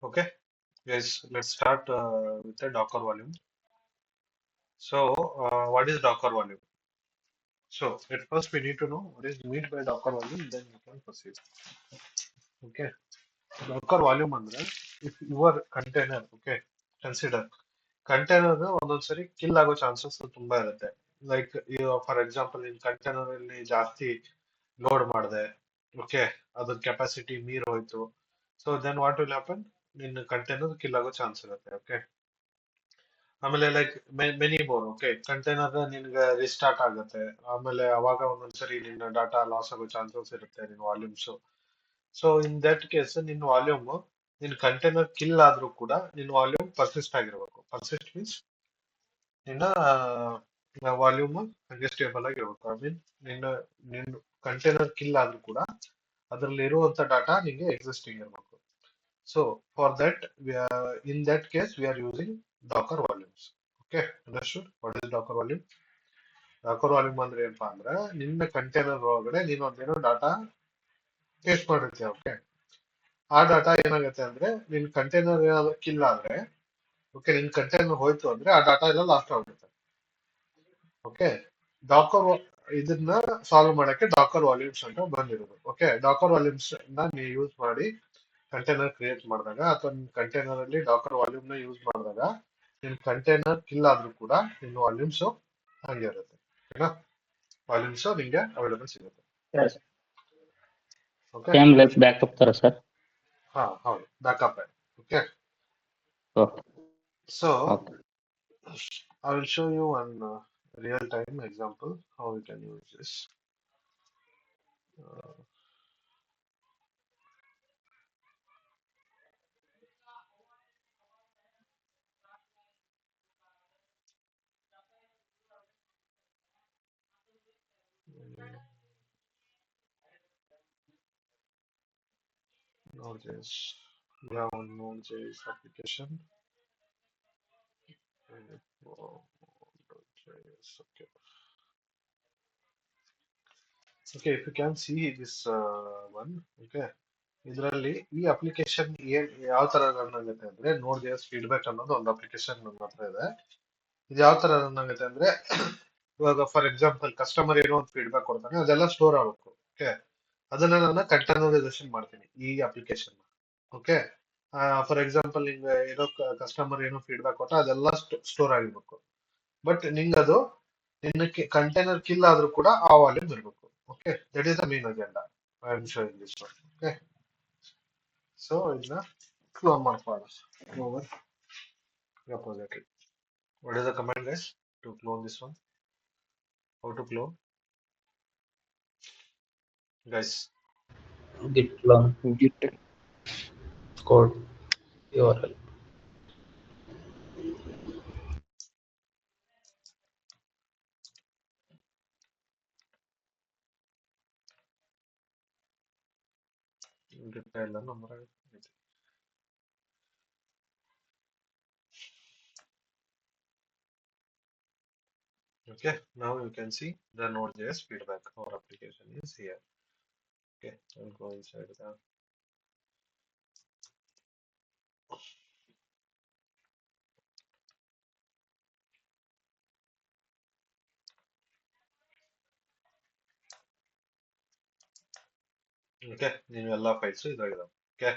Okay, yes, let's start with the Docker volume. So, what is Docker volume? So, at first we need to know what is meant by Docker volume, then we can proceed. Okay, Docker volume ಅಂದ್ರೆ if your container, okay, consider container ಒಂದೊಂದ್ಸರಿ kill ಆಗೋ chances ತುಂಬಾ ಇರುತ್ತೆ. Like, for example, in container ಅಲ್ಲಿ ಜಾಸ್ತಿ load ಮಾಡಿದೆ, okay, ಅದ್ರ capacity ಮೀರ್ ಹೋಯ್ತು. So then what will happen, ನಿನ್ನ ಕಂಟೈನರ್ ಕಿಲ್ ಆಗೋ ಚಾನ್ಸ್ ಇರುತ್ತೆ. ಓಕೆ, ಆಮೇಲೆ like many more. Okay, container ನಿನ್ಗೆ ರಿಸ್ಟಾರ್ಟ್ ಆಗುತ್ತೆ, ಆಮೇಲೆ ಅವಾಗ ಒಂದೊಂದ್ಸರಿ ನಿನ್ನ ಡಾಟಾ ಲಾಸ್ ಆಗೋ ಚಾನ್ಸಸ್ ಇರುತ್ತೆ, ನಿನ್ನ volumes. So in that case ನಿನ್ನ ವಾಲ್ಯೂಮ್, ನಿನ್ನ ಕಂಟೈನರ್ ಕಿಲ್ ಆದ್ರೂ ಕೂಡ ನಿನ್ನ ವಾಲ್ಯೂಮ್ ಪರ್ಸಿಸ್ಟ್ ಆಗಿರ್ಬೇಕು. ಪರ್ಸಿಸ್ಟ್ ಮೀನ್ಸ್ ನಿನ್ನ ವಾಲ್ಯೂಮ್ ಹಂಗೆ ಸ್ಟೇಬಲ್ ಆಗಿರ್ಬೇಕು. ಐ ಮೀನ್ ನಿನ್ನ ನಿನ್ನ ಕಂಟೈನರ್ ಕಿಲ್ ಆದ್ರೂ ಕೂಡ ಅದರಲ್ಲಿ ಇರುವಂತ ಡಾಟಾ ನಿಮಗೆ ಎಕ್ಸಿಸ್ಟಿಂಗ್ ಇರಬೇಕು. So for that in that case we are using Dakar volumes. Okay, understood what is Dakar volume? Dakar volume ಅಂದ್ರೆ ಏನಪ್ಪಾ ಅಂದ್ರೆ ನಿನ್ನ ಕಂಟೈನರ್ ಒಳಗಡೆ ನೀನು ಒಂದೇನೋ ಡಾಟಾ ಪೇಸ್ಟ್ ಮಾಡಿರ್ತೀಯ. ಓಕೆ, ಆ ಡಾಟಾ ಏನಾಗುತ್ತೆ ಅಂದ್ರೆ ನಿನ್ ಕಂಟೈನರ್ ಏನಾದ್ರು ಕಿಲ್ ಆದ್ರೆ, ಓಕೆ, ನಿನ್ ಕಂಟೈನರ್ ಹೋಯ್ತು ಅಂದ್ರೆ ಆ ಡಾಟಾ ಎಲ್ಲ ಲಾಸ್ಟ್ ಆಗ್ಬಿಡುತ್ತೆ. ಓಕೆ, ಡಾಕರ್ ಇದನ್ನ ಸಾಲ್ವ್ ಮಾಡಕ್ಕೆ ಡಾಕರ್ ವಾಲ್ಯೂಮ್ಸ್ ಅಂತ ಬಂದಿರೋದು. ಓಕೆ, ಡಾಕರ್ ವಾಲ್ಯೂಮ್ಸ್ ನ ನೀವು ಯೂಸ್ ಮಾಡಿ ಕಂಟೈನರ್ ಕ್ರಿಯೇಟ್ ಮಾಡಿದಾಗ ಅಥವಾ ನಿಮ್ ಕಂಟೈನರ್ ಅಲ್ಲಿ ಡಾಕರ್ ವಾಲ್ಯೂಮ್ ನ ಯೂಸ್ ಮಾಡಿದಾಗ ನಿಮ್ ಕಂಟೈನರ್ ಕಿಲ್ ಆದ್ರೂ ಕೂಡ ನಿಮ್ ವಾಲ್ಯೂಮ್ಸ್ ಹಂಗೆ ಇರುತ್ತೆ. ಓಕೆನಾ? ವಾಲ್ಯೂಮ್ಸ್ ನಿಮ್ಗೆ ಅವೈಲೇಬಲ್ ಸಿಗುತ್ತೆ. Yes. Okay, Same like backup ತರ sir. ಹಾ ಹೌದು, backup. Okay, Okay. So Okay. I will show you one real time example how we can use this. Uh, Node.js. We have one Node.js application. Node.js. Okay. Okay, if you can see this one, okay. ಇದರಲ್ಲಿ ಈ application ಯಾವ ತರ run ಆಗುತ್ತೆ ಅಂದ್ರೆ ನೋಡ್ JS feedback ಅನ್ನೋದು ಒಂದು application ನಮ್ಮ ಹತ್ರ ಇದೆ. ಇದು ಯಾವ ತರ ರನ್ ಆಗುತ್ತೆ ಅಂದ್ರೆ ಇವಾಗ ಫಾರ್ ಎಕ್ಸಾಂಪಲ್ ಕಸ್ಟಮರ್ ಏನೋ ಒಂದು ಫೀಡ್ಬ್ಯಾಕ್ ಕೊಡ್ತಾನೆ, ಅದೆಲ್ಲ ಸ್ಟೋರ್ ಆಗಬೇಕು. ಓಕೆ, ಅದನ್ನ ನಾನು ಕಂಟೈನರೈಸೇಷನ್ ಮಾಡ್ತೀನಿ ಈ ಅಪ್ಲಿಕೇಶನ್. ಓಕೆ, ಫಾರ್ ಎಕ್ಸಾಂಪಲ್ ನಿಂಗೆ ಏನೋ ಕಸ್ಟಮರ್ ಏನೋ ಫೀಡ್ಬ್ಯಾಕ್ ಕೊಟ್ಟ ಅದೆಲ್ಲ ಸ್ಟೋರ್ ಆಗಿರ್ಬೇಕು. ಬಟ್ ನಿಂಗೆ ಅದು ನಿನ್ನ ಕಂಟೈನರ್ ಕಿಲ್ ಆದ್ರೂ ಕೂಡ ಆ ವಾಲ್ಯೂಮ್ ಇರಬೇಕು. Okay, that is the main agenda I am showing this one. Okay, so ಇದನ್ನ ಕ್ಲೋನ್ ಮಾಡ್ಕೊಳ್ಳೋಣ. Over repository. What is the command, guys, to clone this one? How to clone, guys? Git clone Git code URL. Git ಎಲ್ಲ number ಆಗಿದೆ. Okay, now you can see the Node.js feedback. Our application is here. Okay, I'll go inside that. Okay, ನೀವೆಲ್ಲ files ಇದಾಗಿದಾವೆ. Okay,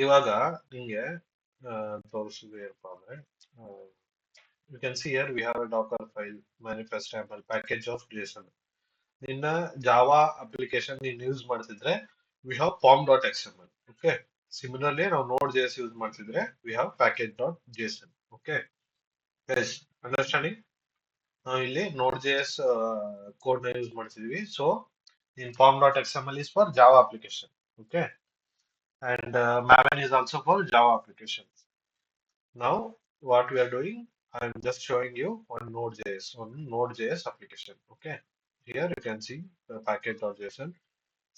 ಇವಾಗ ನಿಮಗೆ ತೋರಿಸೋದು ಏನಪ್ಪ ಅಂದ್ರೆ you can see here we have a Docker file manifest ample package of JSON. ನಿನ್ನ Java application ನೀನು use ಮಾಡ್ತಿದ್ರೆ we have pom dot X M L. Okay, similarly ನಾವು ನೋಡ್ ಜೆ ಎಸ್ ಯೂಸ್ ಮಾಡ್ತಿದ್ರೆ we have package dot JSON. Okay, yes understanding. ನಾವು ಇಲ್ಲಿ Node J S code ನ use ಮಾಡ್ತಿದ್ವಿ. So in pom.xml is for Java application. Okay, and Maven is also for Java applications. Now, what we are doing, I am just showing you on Node.js application. Okay, here you can see the package.json.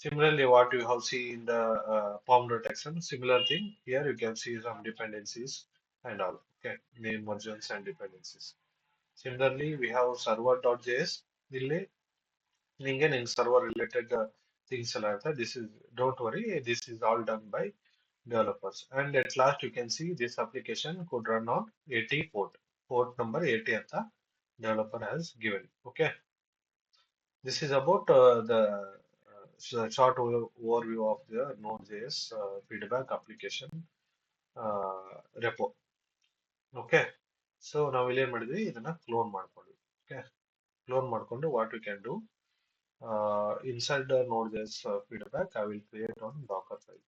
Similarly, what you have seen in the pom.xml, similar thing. Here you can see some dependencies and all. Okay, name versions and dependencies. Similarly, we have server.js. ಇಲ್ಲಿ ನಿಂಗೆ ನಿನ್ server related things ಎಲ್ಲ ಇರುತ್ತೆ. This is don't worry, this is all done by developers. And at last, you can see this application could run on 80 port. Port number 80 at the developer has given. Okay. This is about short overview of the Node.js feedback application repo. Okay. So ನಾವು ಇಲ್ಲಿ ಏನ್ ಮಾಡಿದ್ವಿ ಇದನ್ನ clown ಮಾಡ್ಕೊಂಡ್ವಿ. Okay. Clone ಮಾಡ್ಕೊಂಡು what we can do inside the Node.js feedback I will create on Docker file.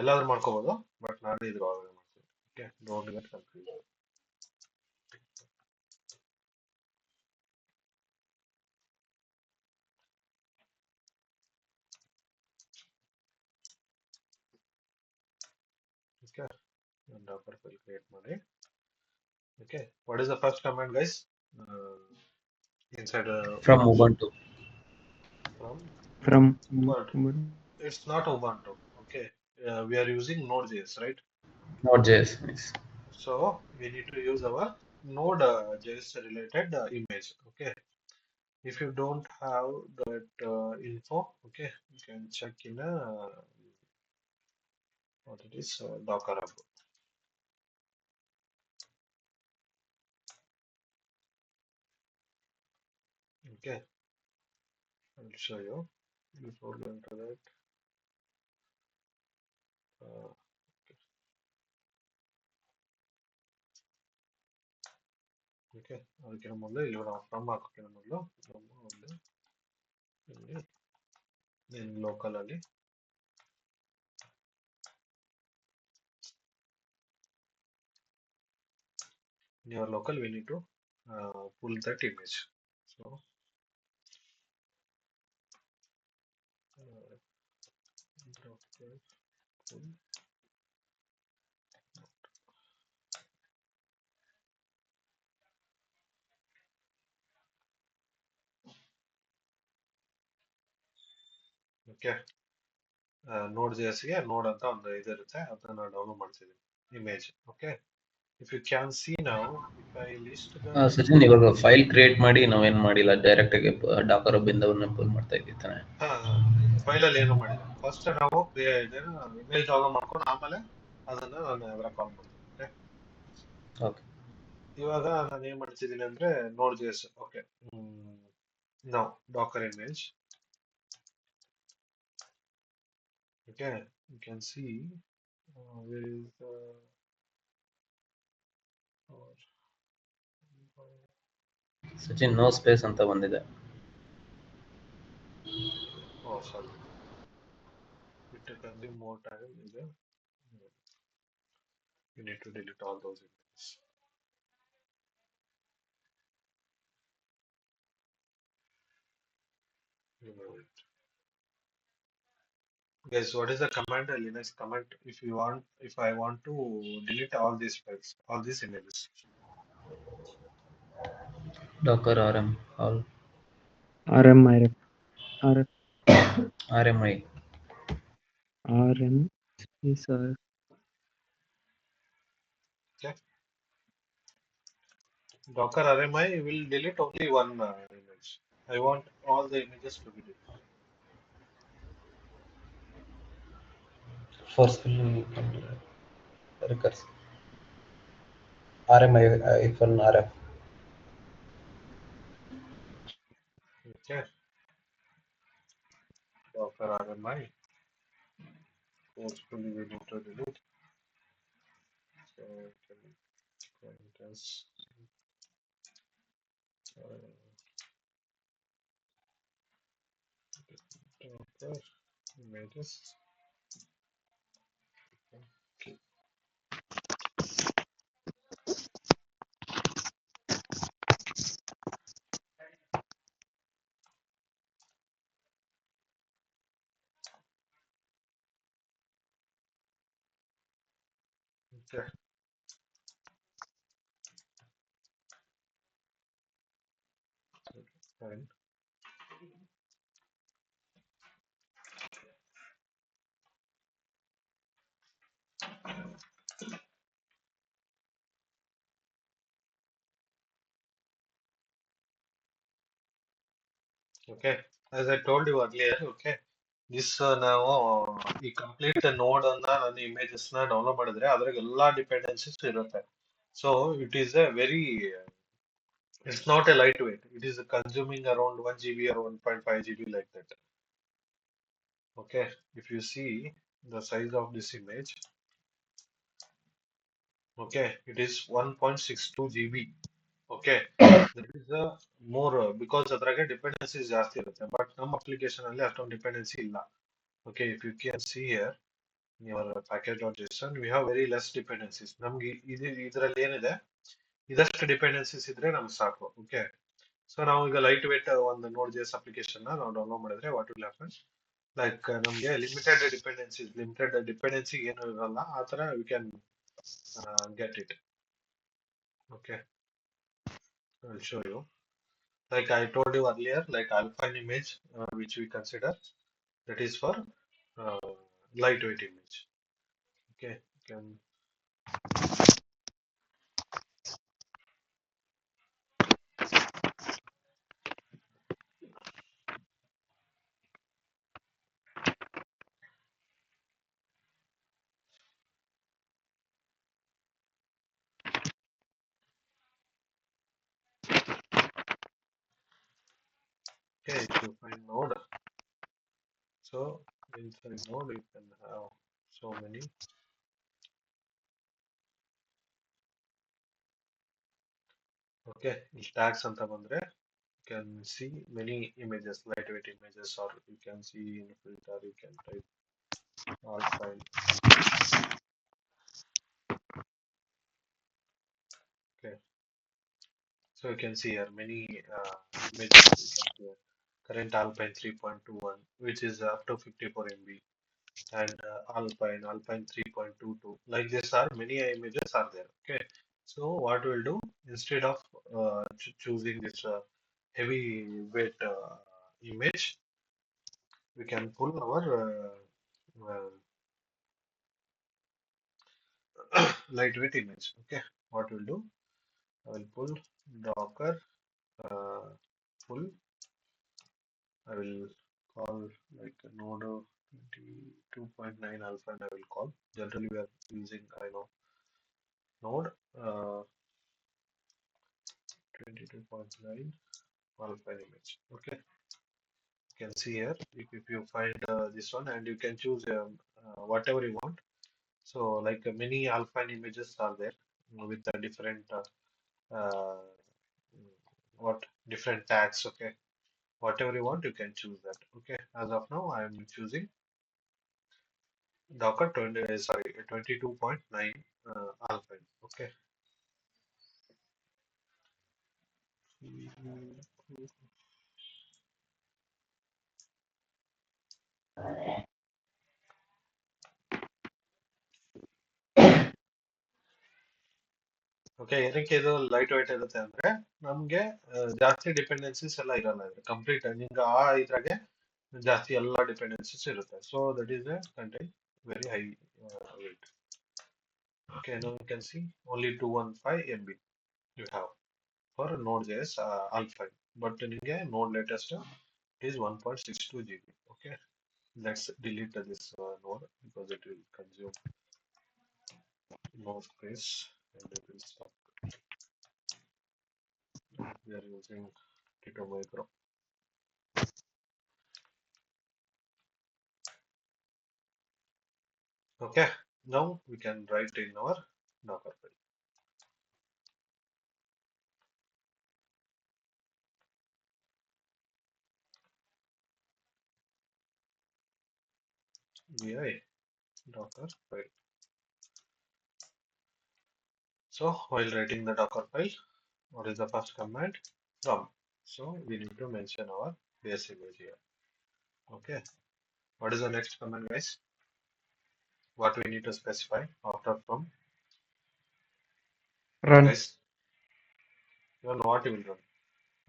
ಎಲ್ಲಾದ್ರೂ ಮಾಡ್ಕೋಬಹುದು but ನಾನು ಇದ್ರೊಳಗಡೆ ಮಾಡ್ತೀನಿ. Okay. Don't get confused. Okay. And Docker file create ಮಾಡಿ. Okay. What is the first command, guys? Inside From Ubuntu. from From Ubuntu. It's not Ubuntu. Okay. We are using Node.js, right? Node.js. Nice. So we need to use our Node.js related image. Okay. If you don't have that info, okay, you can check in what it is Docker Hub. Okay, I'll show you before going to that. Okay, ಅದಕ್ಕಿಂತ ಮೊದಲು ಇಲ್ಲಿ ನಾವು from ಹಾಕೋಕ್ಕಿಂತ ಮೊದಲು ಇಲ್ಲಿ local ಅಲ್ಲಿ in your local we need to pull that image. So pull. Okay. Node.js ಗೆ ನೋಡ್ ಅಂತ ಒಂದು ಇದಿರುತ್ತೆ ಅದನ್ನ ನಾನು ಡೌನ್ಲೋಡ್ ಮಾಡ್ತಿದ್ದೀನಿ image. Okay. If you can see now, if I list the Sachin ಇವಾಗ ಫೈಲ್ ಕ್ರಿಯೇಟ್ ಮಾಡಿ ನಾವೇನ್ ಮಾಡಿಲ್ಲ, ಡೈರೆಕ್ಟ್ ಆಗಿ ಡಾಕರ್ ಬಿಂದವನ್ನ ಪುಲ್ ಮಾಡ್ತಾ ಇದ್ದಾನೆ. ಫೈಲ್ ಅಲ್ಲಿ ಏನು ಮಾಡಿಲ್ಲ. ಫಸ್ಟ್ ನಾವು ಇಮೇಜ್ ಡೌನ್ಲೋಡ್ ಮಾಡ್ಕೊಂಡು ಆಮೇಲೆ ಅದನ್ನ ನಾನು ಅದರ ಕಾಲ್ ಮಾಡ್ತೀನಿ. ಓಕೆ. ಇವಾಗ ನಾನು ಏನ್ ಮಾಡ್ತಿದ್ದೀನಿ ಅಂದ್ರೆ Node.js. ಓಕೆ. ನಾವು Docker image. Okay, you can see where is the Sachin no space ಅಂತ ಬಂದಿದೆ. oh sorry, it will consume more time. You need to delete all those images. Remove it. Guys, what is the command? Linux command if you want, if I want to delete all these files, all these images. Dakar rm all RMI rmi RM is Okay. Docker RMI will delete only one image. I want all the images to be deleted. forcefully recursive rmi -rf. Okay. Docker RMI. Forcefully we need to delete. So contents. Docker images. Okay. Okay. Fine. Okay. As I told you earlier, okay, this ನಾವು ಈ complete ನೋಡ್ ಅನ್ನ ನನ್ನ images ನ download ಮಾಡಿದ್ರೆ ಅದ್ರಾಗ ಎಲ್ಲಾ dependencies ಇರುತ್ತೆ. So it is A very, it's not a lightweight. It is consuming around 1 GB or 1.5 GB like that. Okay, if you see the size of this image, okay, it is 1.62 GB. Okay, that is a more because ಅದ್ರಾಗೆ dependencies ಜಾಸ್ತಿ ಇರುತ್ತೆ. But ನಮ್ಮ application ಅಲ್ಲಿ ಅಷ್ಟೊಂದು dependency ಇಲ್ಲ. Okay, if you can see here in your package.json, we have very less dependencies. ನಮ್ಗೆ ಇದರಲ್ಲಿ ಏನಿದೆ, ಇದಷ್ಟು dependencies ಇದ್ರೆ ನಮ್ಗೆ ಸಾಕು. Okay. ಸೊ ನಾವು ಈಗ ಲೈಟ್ ವೇಟ್ ಒಂದು ನೋಡ್ ಜೆಎಸ್ ಅಪ್ಲಿಕೇಶನ್ ನಾವು ಡೌನ್ಲೋಡ್ ಮಾಡಿದ್ರೆ ವಾಟ್ ವಿಲ್ ಹ್ಯಾಪನ್, ಲೈಕ್ ನಮಗೆ ಲಿಮಿಟೆಡ್ ಡಿಪೆಂಡೆನ್ಸಿ ಏನು ಇರಲ್ಲ, ಆ ತರ we can get it. Okay, I will show you. Like I told you earlier, like Alpine image which we consider, that is for light weight image. Okay, can okay, if you find node, so inside node you can have so many. Okay, ಇಲ್ಲಿ tags ಅಂತ ಬಂದ್ರೆ you can see many images, lightweight images, or you can see in filter, you can type alpine. Okay, so you can see here many images. You can see here. Current alpine 3.21, which is up to 54 MB, and alpine 3.22. Like this, are many images are there. Okay, so what we'll do, instead of choosing this heavy weight image, we can pull our lightweight image. Okay, what we'll do, I will pull Docker full. I will call like node 22.9 alpha, and I will call. Generally, we are using, I know, node 22.9 alpha image. Okay, you can see here, if you find this one, and you can choose whatever you want. So like many alpine images are there with a different what different tags. Okay, whatever you want, you can choose that. Okay, as of now I am choosing Docker 22.9 alpine. Okay. Okay, ಏನಕ್ಕೆ ಇದು light white ಇರುತ್ತೆ ಅಂದ್ರೆ ನಮ್ಗೆ ಜಾಸ್ತಿ dependencies ಎಲ್ಲ ಇರಲ್ಲ. ಇದು complete ನಿಮ್ಗೆ ಆ ಇದ್ರಾಗೆ ಜಾಸ್ತಿ ಎಲ್ಲ ಡಿಪೆಂಡೆನ್ಸೀಸ್ ಇರುತ್ತೆ. So that is a contain very high weight. Okay, now you can see only 215 MB you have for Node.js Alpine, but ನಿಮಗೆ Node latest is 1.62 GB. Okay, let's delete this node because it will consume more space and it will stop. We are using Tito Micro. Okay, now we can write in our Docker file. Vi Docker file. So while writing the Docker file, what is the first command? From. So we need to mention our base image here. Okay. What is the next command, guys? What we need to specify after from? Run. Guys, even what you will run.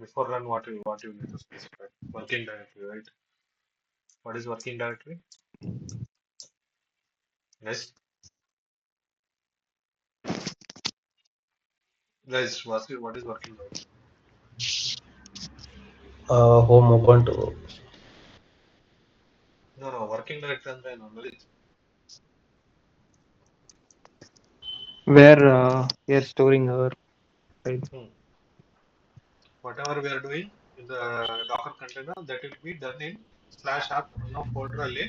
Before run, what you need to specify? Working directory, right? What is working directory? Guys, what is working directory? Home Ubuntu. No, working directory ಅಂದ್ರೆ ಏನು Lalit? where we are storing our files. Whatever we are doing in the Docker container, that will be done in /app ಅನ್ನೋ folder ಅಲ್ಲಿ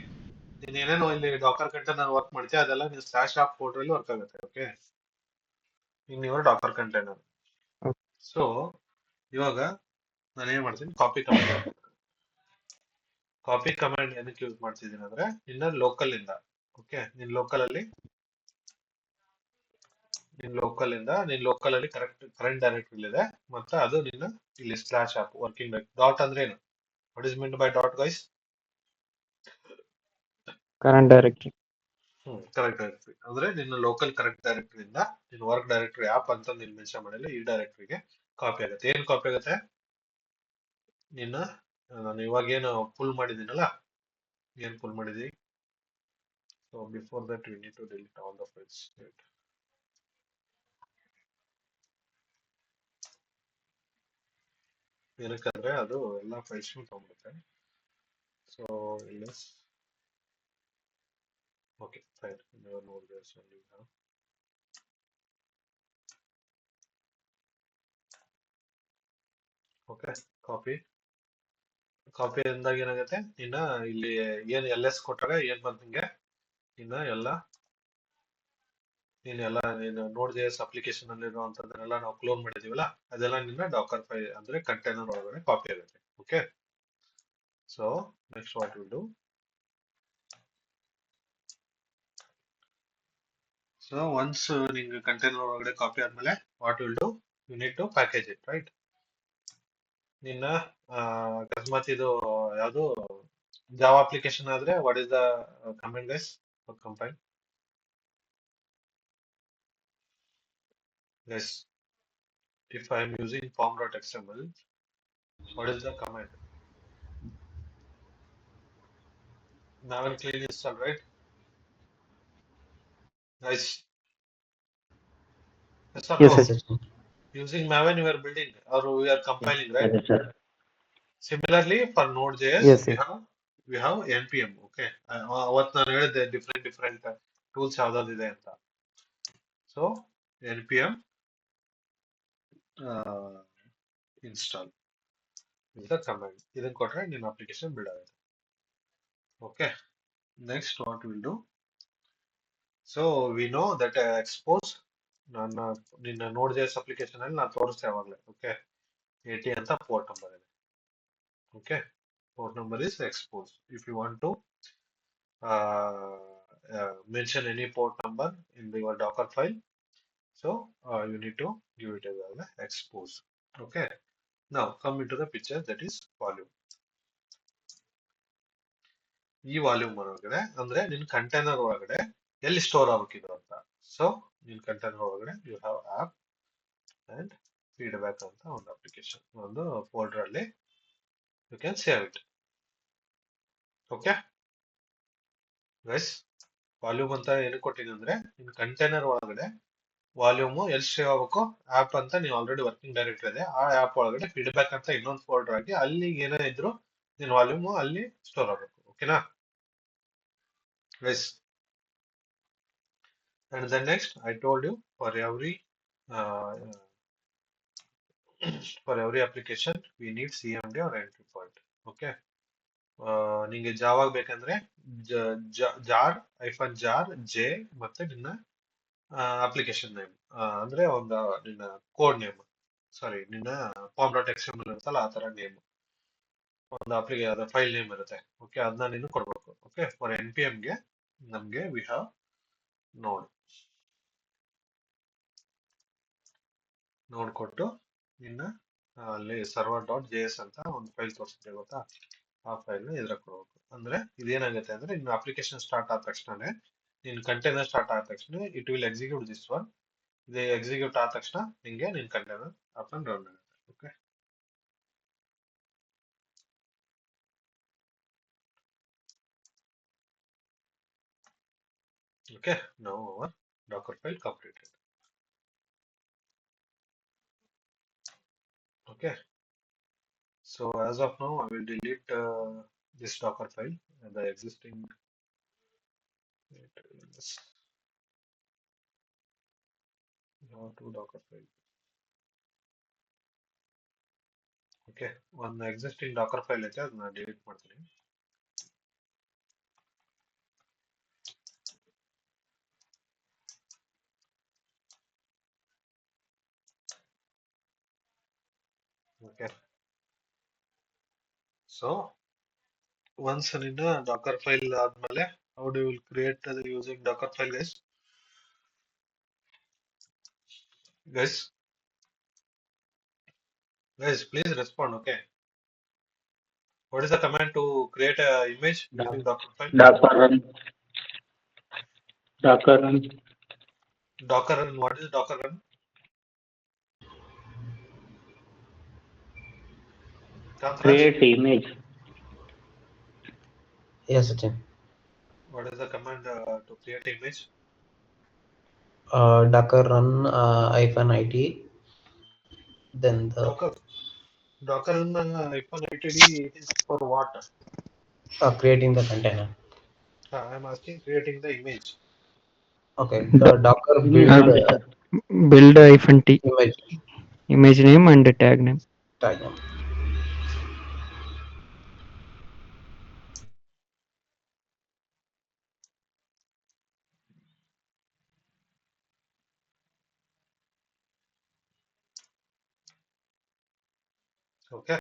ನೀನ್ ಏನೇನೋ ಇಲ್ಲಿ Dakar container work ಮಾಡ್ತೀಯ ಅದೆಲ್ಲ ನೀನ್ /app ಫೋಲ್ಡರ್ ಅಲ್ಲಿ ವರ್ಕ್ ಆಗುತ್ತೆ. Okay, in your Dakar container. Okay. So ಇವಾಗ ನಾನು ಏನ್ ಮಾಡ್ತೀನಿ, ಕಾಪಿ ಕಮಾಂಡ್. ಕಾಪಿ ಕಮಾಂಡ್ ಏನಕ್ಕೆ ಯೂಸ್ ಮಾಡ್ತಿದ್ದೀನಿ ಅಂದ್ರೆ ನಿನ್ನ ಲೋಕಲ್ ಇಂದ, ಓಕೆ, ನಿನ್ ಲೋಕಲ್ ಅಲ್ಲಿ ಕರೆಂಟ್ ಡೈರೆಕ್ಟರಿ ಇದೆ, ಮತ್ತೆ ಅದು ನಿನ್ನ ಇಲ್ಲಿ /app ವರ್ಕಿಂಗ್ ಡಾಟ್ ಅಂದ್ರೆ ಏನು? What is mean by dot guys? Current directory. Correct directory ಅಂದ್ರೆ ನಿನ್ನ ಲೋಕಲ್ ಕರೆಕ್ಟ್ ಡೈರೆಕ್ಟರಿ ಇಂದ ನಿನ್ನ ವರ್ಕ್ ಡೈರೆಕ್ಟರಿ ಆಪ್ ಅಂತ ನೀನ್ ಮೆನ್ಷನ್ ಮಾಡಿಲ್ಲ, ಈ ಡೈರೆಕ್ಟರಿಗೆ ಕಾಪಿ ಆಗುತ್ತೆ. ಏನ್ ಕಾಪಿ ಆಗುತ್ತೆ? ನಿನ್ನ ನಾನು ಇವಾಗ ಏನು ಪುಲ್ ಮಾಡಿದ್ದೀನಲ್ಲ, ಏನ್ ಪುಲ್ ಮಾಡಿದೀನಿ? So before that we need to delete all the files. ಏನಕ್ಕಂದ್ರೆ ಅದು ಎಲ್ಲ ಫೈಲ್ಸ್ ತಗೊಂಡ್ಬಿಡುತ್ತೆ. ಸೊ ಇಲ್ಲಿ ಓಕೆ ಫೈನ್, ನೋಡಿದೆ. ಸೊ ಓಕೆ, ಕಾಪಿ ಅಂದಾಗ ಏನಾಗುತ್ತೆ, ಇನ್ನ ಇಲ್ಲಿ ಏನ್ LS ಕೊಟ್ಟಾಗ ಏನ್ ಬಂತ ನಿಂಗೆ, ನೀನು Node.js ಅಪ್ಲಿಕೇಶನ್ ಅಲ್ಲಿ ಇರುವಂತದನ್ನೆಲ್ಲ ನಾವು ಕ್ಲೋನ್ ಮಾಡಿದೀವಲ್ಲ, ಅದೆಲ್ಲ ನಿನ್ನ ಡಾಕರ್ ಫೈಲ್ ಅಂದ್ರೆ ಕಂಟೈನರ್ ಒಳಗಡೆ ಕಾಪಿ ಆಗುತ್ತೆ. Okay, so next what will do, so once ನಿಂಗೆ ಕಂಟೈನರ್ ಒಳಗಡೆ ಕಾಪಿ ಆದ್ಮೇಲೆ what will do, you need to package it, right? ನಿನ್ನ ಅಕಸ್ಮಾತ್ ಇದು ಯಾವುದು ಜಾವಾ ಅಪ್ಲಿಕೇಶನ್ ಆದ್ರೆ what is the comment guys for compile? Yes, if I am using form.xml, what is the command? Maven clean install, right? Nice. Yes or Yes, no? yes. Using Maven you are building or we are compiling, right? Yes, sir. Similarly for Node.js Yes, we yes. have npm. Okay, ಅವತ್ತು ನಾನು ಹೇಳಿದೆ different tools ಯಾವ್ದಾವ್ದಿದೆ ಅಂತ. So npm install is the command. ಇದನ್ನ ಕೊಟ್ರೆ ನಿನ್ನ application build ಆಗುತ್ತೆ. Okay, next what will do, so we know that expose ನಿನ್ನ Node.js application ಅಲ್ಲಿ ನಾನು ತೋರಿಸ್ತೆ ಯಾವಾಗಲೇ. ಓಕೆ, 80 ಅಂತ ಪೋರ್ಟ್ ನಂಬರ್ ಇದೆ. Okay, port number is exposed. If you want to mention any port number in your Docker file, so you need to give it as well expose. Okay, now come into the picture, that is volume. ಈ volume ಒಳಗಡೆ ಅಂದ್ರೆ ನಿನ್ container ಒಳಗಡೆ ಎಲ್ಲಿ store ಆಗಬೇಕಿದ್ರು ಅಂತ. So ನಿನ್ container ಒಳಗಡೆ you have app and feedback ಅಂತ ಒಂದು ಅಪ್ಲಿಕೇಶನ್, ಒಂದು ಫೋಲ್ಡರ್ ಅಲ್ಲಿ you can save it. Okay guys, volume ಅಂತ ಏನಕ್ಕೆ ಕೊಟ್ಟಿನಿ ಅಂದ್ರೆ ನಿನ್ ಕಂಟೈನರ್ ಒಳಗಡೆ ವಾಲ್ಯೂಮ್ ಎಲ್ಲಿ ಸೇವ್ ಆಗಬೇಕು, ಆಪ್ ಅಂತ ನೀವು ಆಲ್ರೆಡಿ ವರ್ಕಿಂಗ್ ಡೈರೆಕ್ಟರಿ ಇದೆ, ಆ ಆಪ್ ಒಳಗಡೆ ಫೀಡ್ಬ್ಯಾಕ್ ಅಂತ ಇನ್ನೊಂದು ಫೋಲ್ಡರ್ ಆಗಿ ಅಲ್ಲಿ ಏನೇ ಇದ್ರು ನಿನ್ ವಾಲ್ಯೂಮ್ ಅಲ್ಲಿ ಸ್ಟೋರ್ ಆಗಬೇಕು. ಓಕೆನಾ guys? And then next I told you for every application we need CMD or entry point. Okay, ನಿಂಗೆ ಜಾವಾ ಬೇಕಂದ್ರೆ ಜಾರ್ -jar ಜೆ ಮತ್ತೆ ನಿನ್ನ ಅಪ್ಲಿಕೇಶನ್ ನೇಮ್ ಅಂದ್ರೆ ಒಂದು ನಿನ್ನ ಕೋಡ್ ನೇಮ್, ಸಾರಿ ನಿನ್ನ form.xml ಇರುತ್ತಲ್ಲ ಆ ತರ ನೇಮ್, ಒಂದು ಫೈಲ್ ನೇಮ್ ಇರುತ್ತೆ. ಓಕೆ, ಅದನ್ನ ನೀನು ಕೊಡ್ಬೇಕು. ಓಕೆ, ಫಾರ್ npm ಗೆ ನಮ್ಗೆ ವಿ ಹ್ಯಾವ್ ನೋಡ್ ಕೊಟ್ಟು ನಿನ್ನ ಅಲ್ಲಿ server.js ಅಂತ ಒಂದು ಫೈಲ್ ತೋರಿಸುತ್ತೆ ಗೊತ್ತಾ, ಆ ಫೈಲ್ ನ ಇದ್ರಾಗ ಕೊಡ್ಬೇಕು. ಅಂದ್ರೆ ಇದೇನಾಗುತ್ತೆ ಅಂದ್ರೆ ನಿನ್ನ ಅಪ್ಲಿಕೇಶನ್ ಸ್ಟಾರ್ಟ್ ಆದ ತಕ್ಷಣನೇ, ನಿನ್ನ ಕಂಟೈನರ್ ಸ್ಟಾರ್ಟ್ ಆದ ತಕ್ಷಣ it will execute this one. ಇದು ಎಕ್ಸಿಕ್ಯೂಟ್ ಆದ ತಕ್ಷಣ ನಿಂಗೆ ನಿನ್ನ ಕಂಟೈನರ್ ಅಪ್ ಅಂಡ್ ರನ್ ಆಗುತ್ತೆ. Okay, okay, now our Docker file completed. Okay, so as of now I will delete this Docker file and the existing Yes. Now to Docker file. Okay, one existing Docker file ಐತೆ ಅದನ್ನ delete ಮಾಡ್ತೀನಿ. Okay, so once ನಿನ್ನ Docker file ಆದ್ಮೇಲೆ how do you will create using Docker file, guys? Guys, please respond. Okay, what is the command to create a image using Docker file? Docker run. Docker run. Docker run. What is Docker run? Kantraj, Create image. Yes, Sachin. what is the command to create image? Docker run -it, then the Docker run -itd, it is for what? creating the container. I'm asking creating the image. Okay, the Docker build Build -t image image name and tag name. tag name. Okay.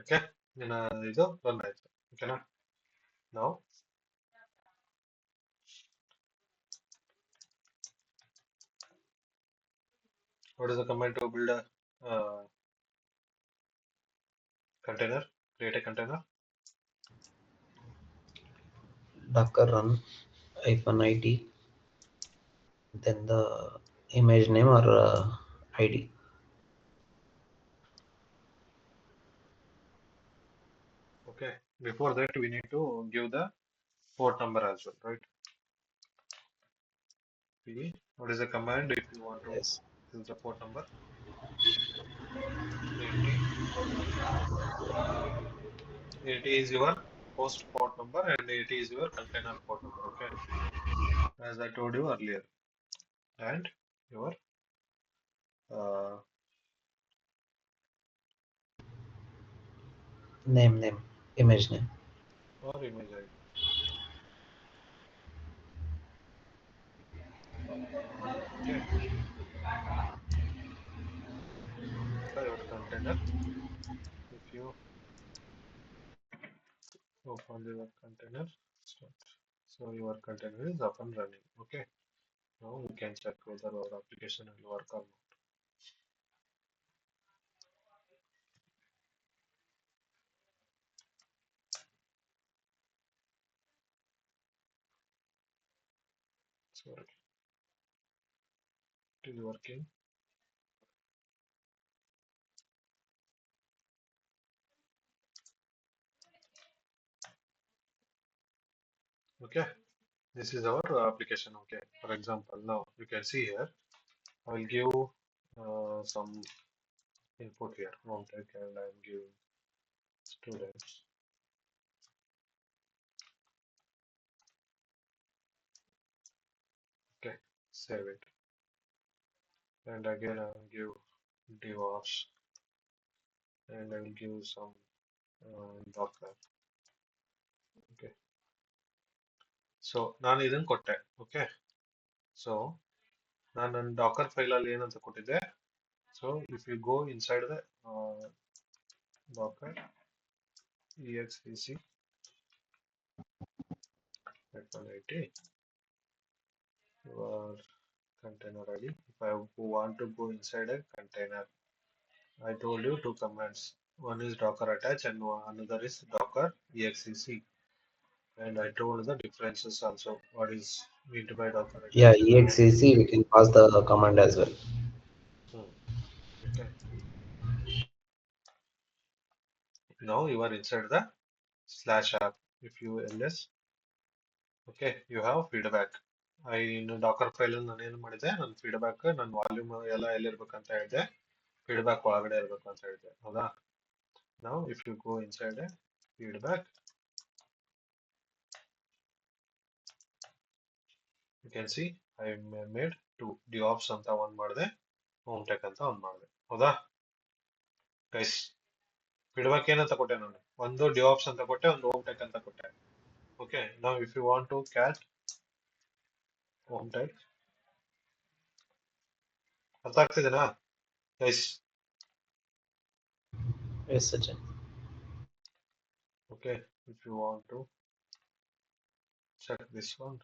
Okay, ಇದು run ಆಯ್ತು. ಓಕೆನಾ? Now what is the command to build a container? Create a container. Docker run -it, then the image name or ID. Okay, before that we need to give the port number as well, right? What is the command if you want to Yes. use the port number? 80. 80 is your host port number and 80 is your container port number. Okay, as I told you earlier. And your Name, image name. or image ID. Okay, your container. If you open your container, so your container is up and running. Okay, now we can check whether our application will work or not. Sorry, it is working. Okay, this is our application. Okay, for example, now you can see here, I will give some input here. One take and I am giving students. Okay, save it. And again I will give DevOps. and I will give some Docker. Okay. So ನಾನು ಇದನ್ನ ಕೊಟ್ಟೆ. Okay. So ನಾನು ನನ್ನ Dakar file ಅಲ್ಲಿ ಏನಂತ ಕೊಟ್ಟಿದ್ದೆ. So if you go inside the docker exec 180 your container ID. If I want to go inside a container, I told you two commands. One is docker attach and another is docker exec. And I told the differences also. What is meant by docker Yeah, attach and what is. exec we can pass the command as well. Okay. Now you are inside the slash app. If you ls, okay, you have feedback. ಇನ್ನು Dakar file ನಾನು ಏನು ಮಾಡಿದೆ, ನನ್ನ feedback ನನ್ನ volume ಎಲ್ಲ ಎಲ್ಲಿರ್ಬೇಕಂತ ಹೇಳಿದೆ, feedback ಒಳಗಡೆ ಇರ್ಬೇಕು ಅಂತ ಹೇಳಿದೆ, ಹೌದಾ? ನಾವು if you go inside feedback, you can see I made to dapps ಅಂತ ಒಂದ್ ಮಾಡಿದೆ, ಹೋಮ್ ಟೆಕ್ ಅಂತ ಒಂದ್ ಮಾಡಿದೆ, ಹೌದಾ ಗೈಸ್? ಫೀಡ್ಬ್ಯಾಕ್ ಏನಂತ ಕೊಟ್ಟೆ ನಾನು? ಒಂದು ಡಿಆಪ್ಸ್ ಅಂತ ಕೊಟ್ಟೆ, ಒಂದು ಹೋಮ್ ಟೆಕ್ ಅಂತ ಕೊಟ್ಟೆ. ಓಕೆ, ನಾವು if you want to cat home tech, ಅರ್ಥ ಆಗ್ತಿದೆನಾ guys? Yes, Sachin. Okay, if you want to check this one,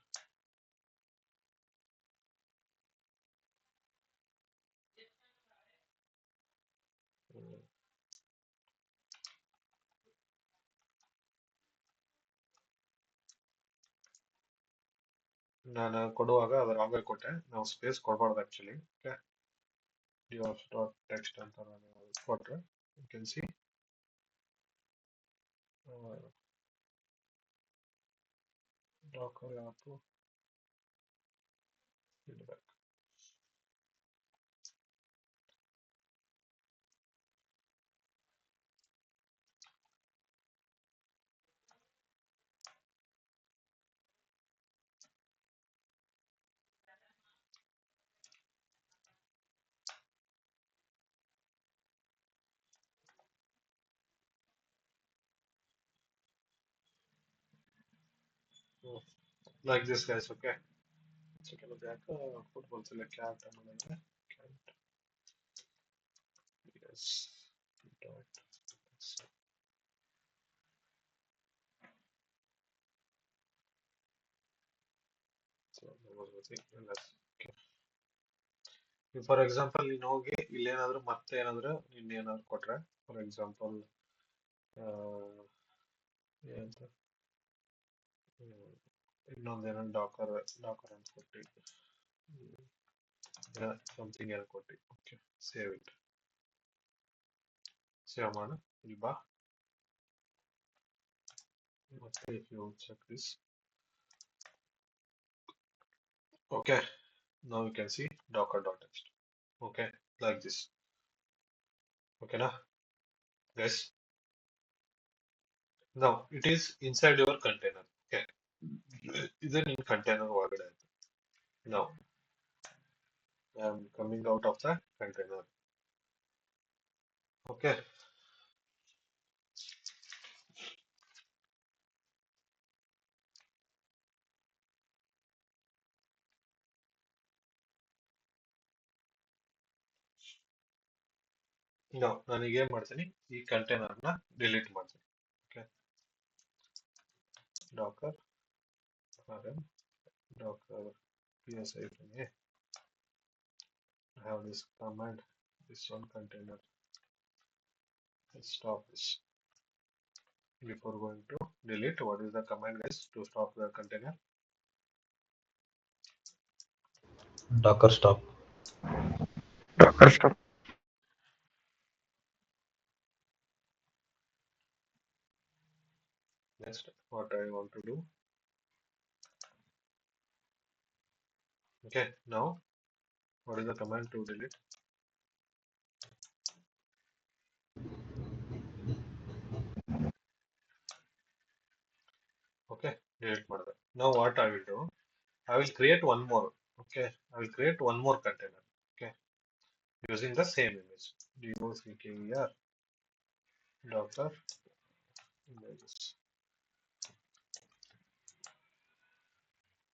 ನಾನು ಕೊಡುವಾಗ ಅದರ ಆಗ ಕೊಟ್ಟೆ, ನಾವು ಸ್ಪೇಸ್ ಕೊಡಬಾರ್ದು ಆಕ್ಚುಲಿ. ಓಕೆ, ಡಿಆಪ್ಸ್ ಡಾಟ್ ಟೆಕ್ಸ್ಟ್ ಅಂತ ನಾನು ಕೊಟ್ಟರೆ you can see Docker app feedback. Like this guys, okay? Second of that, football select cat and cat, yes, dot. So that was the thing. Okay. For example ನೀನು ಹೋಗಿ ಇಲ್ಲೇನಾದ್ರು ಮತ್ತೆ ಏನಾದ್ರು ಇನ್ನೇನಾದ್ರು ಕೊಟ್ರೆ, for example ಏನಂತ ಇನ್ನೊಂದೇನೋ Dakar ಅಂತ ಕೊಟ್ಟು something ಏನೋ ಕೊಟ್ಟು, ಓಕೆ, ಸೇವ್ ಇಟ್, ಸೇವ್ ಮಾಡು, ಇಲ್ಲಿ ಬಾ, ಮತ್ತೆ if you check this, okay, now you can see docker.txt, okay, like this, okay na guys? Now it is inside your container, okay, ಇದನ್ನ in container ಒಳಗಡೆ ಆಯ್ತು. Now I am coming out of the container, okay. Now ನಾನೀಗ ಏನ್ ಮಾಡ್ತೀನಿ, ಈ container ನ delete ಮಾಡ್ತೀನಿ, okay, Dakar rm docker psi I have this command, this one container, let's stop this. Before going to delete, what is the command guys to stop the container? Docker stop. Docker stop. Next, what I want to do, okay, now what is the command to delete? Okay, delete ಮಾಡಿದೆ. Now what I will do, I will create one more, okay, I will create one more container, okay, using the same image, docker Docker images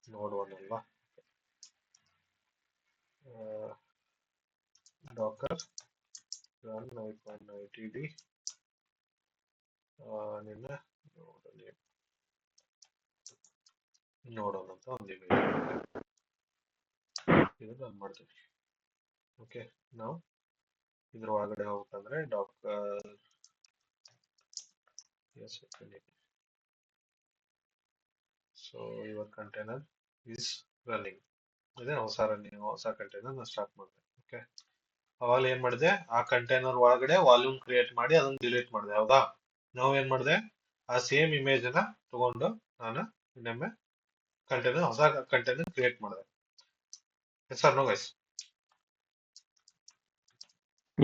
node 1 ಅಲ್ವಾ. Docker run itd ನಿನ್ನ ನೋಡೋಣ ಅಂತ ಒಂದು image ಇದು run ಮಾಡ್ತೀವಿ. Okay, ನಾವು ಇದ್ರ ಒಳಗಡೆ ಹೋಗ್ಬೇಕಂದ್ರೆ Dakar so your container is running. ಅದೇ ಹೊಸ ಕಂಟೈನರ್ ಸ್ಟಾರ್ಟ್ ಮಾಡಿದೆ. ಓಕೆ, ಅವಾಗ ಏನ್ ಮಾಡಿದೆ, ಆ ಕಂಟೈನರ್ ಒಳಗಡೆ ವಾಲ್ಯೂಮ್ ಕ್ರಿಯೇಟ್ ಮಾಡಿ ಅದನ್ನ ಡಿಲೀಟ್ ಮಾಡಿದೆ. ಹೌದಾ, ನಾವು ಏನ್ ಮಾಡಿದೆ, ಆ ಸೇಮ್ ಇಮೇಜ್ ಅನ್ನ ತಗೊಂಡು ನಾನು ಇನ್ನೊಮ್ಮೆ ಹೊಸ ಕಂಟೈನರ್ ಕ್ರಿಯೇಟ್ ಮಾಡಿದೆ. Yes or no guys?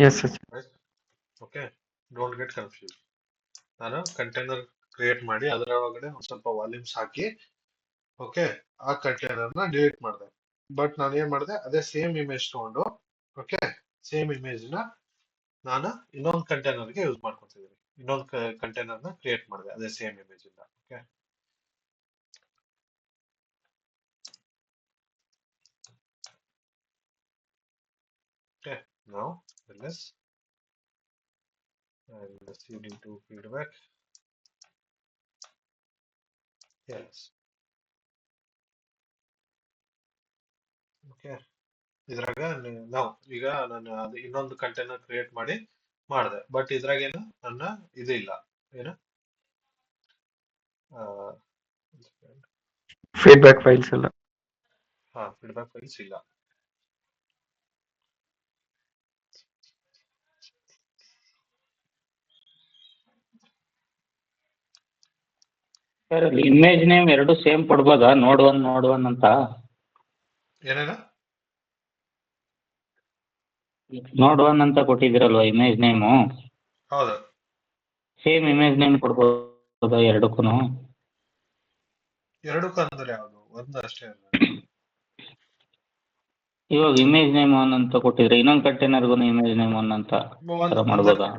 Yes, yes. Okay, don't get confuse. ನಾನು ಕಂಟೈನರ್ ಕ್ರಿಯೇಟ್ ಮಾಡಿ ಅದರ ಒಳಗಡೆ ಒಂದ್ ಸ್ವಲ್ಪ ವಾಲ್ಯೂಮ್ಸ್ ಹಾಕಿ, ಓಕೆ, ಆ ಕಂಟೈನರ್ ನ ಡಿಲೀಟ್ ಮಾಡಿದೆ. ಬಟ್ ನಾನು ಏನ್ ಮಾಡಿದೆ, ಅದೇ ಸೇಮ್ ಇಮೇಜ್ ತಗೊಂಡು, ಓಕೆ, ಸೇಮ್ ಇಮೇಜ್ ನ ನಾನು ಇನ್ನೊಂದು ಕಂಟೈನರ್ಗೆ ಯೂಸ್ ಮಾಡ್ಕೊತಿದ್ದೀನಿ. ಇನ್ನೊಂದು ಕಂಟೈನರ್ ನ ಕ್ರಿಯೇಟ್ ಮಾಡಿದೆ ಅದೇ ಸೇಮ್ ಇಮೇಜ್ ಇಂದ. Okay, okay, now ls and cd2 feedback. Yes. Okay, ಇದ್ರಾಗ ನಾವು ಈಗ ನಾನು ಅದು ಇನ್ನೊಂದು ಕಂಟೈನರ್ ಕ್ರಿಯೇಟ್ ಮಾಡಿದೆ. ಬಟ್ ಇದ್ರಾಗೇನು ನನ್ನ ಇದು ಇಲ್ಲ, ಏನು Feedback files ಎಲ್ಲ. ಫೀಡ್ಬ್ಯಾಕ್ ಫೈಲ್ಸ್ ಇಲ್ಲ. ಸರ್ ಅಲ್ಲಿ ಇಮೇಜ್ ನೇಮ್ ಎರಡು ಸೇಮ್ ಕೊಡ್ಬೋದಾ? ನೋಡ್ ಒನ್ ಅಂತ. ಏನೇನ ನೋಡ್ ಒನ್ ಅಂತ ಕೊಟ್ಟಿದ್ದೀರಲ್ವಾ ಇಮೇಜ್ ನೇಮು, ಹೌದು, ಸೇಮ್ ಇಮೇಜ್ ನೇಮ್ ಕೊಡ್ಬೋದಾ ಎರಡಕ್ಕೂ? ಎರಡಕ್ಕೂ ಅಂದ್ರೆ ಯಾವುದು, ಒಂದು ಅಷ್ಟೇ ಅಲ್ಲ. ಇವಾಗ ಇಮೇಜ್ ನೇಮ್ ಒನ್ ಅಂತ ಕೊಟ್ಟಿದ್ರೆ ಇನ್ನೊಂದು ಕಂಟೈನರ್ಗೂ ಇಮೇಜ್ ನೇಮ್ ಒನ್ ಅಂತ ಥರ ಮಾಡ್ಬೋದಾ?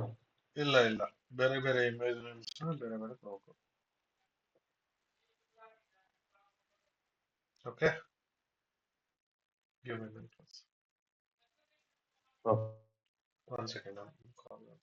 ಇಲ್ಲ ಇಲ್ಲ, ಬೇರೆ ಬೇರೆ ಇಮೇಜ್ ನೇಮ್ಸ್ ಬೇರೆ ಬೇರೆ ತಗೋಬೇಕು. Okay, give me a minute. One second, I'm calling.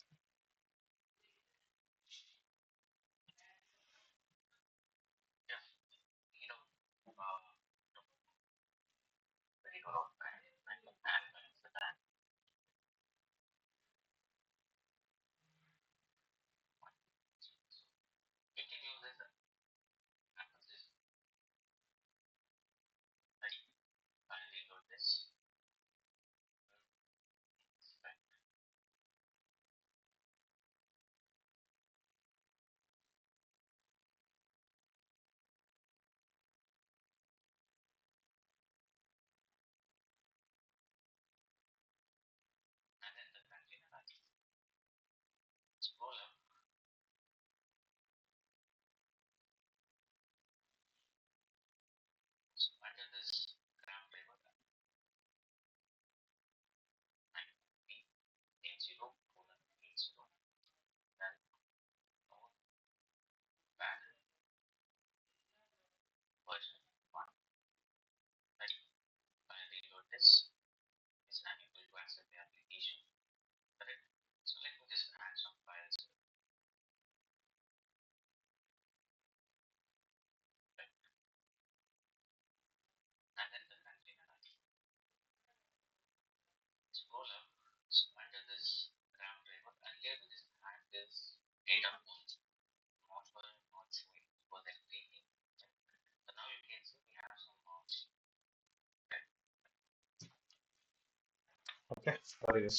Okay, sorry guys.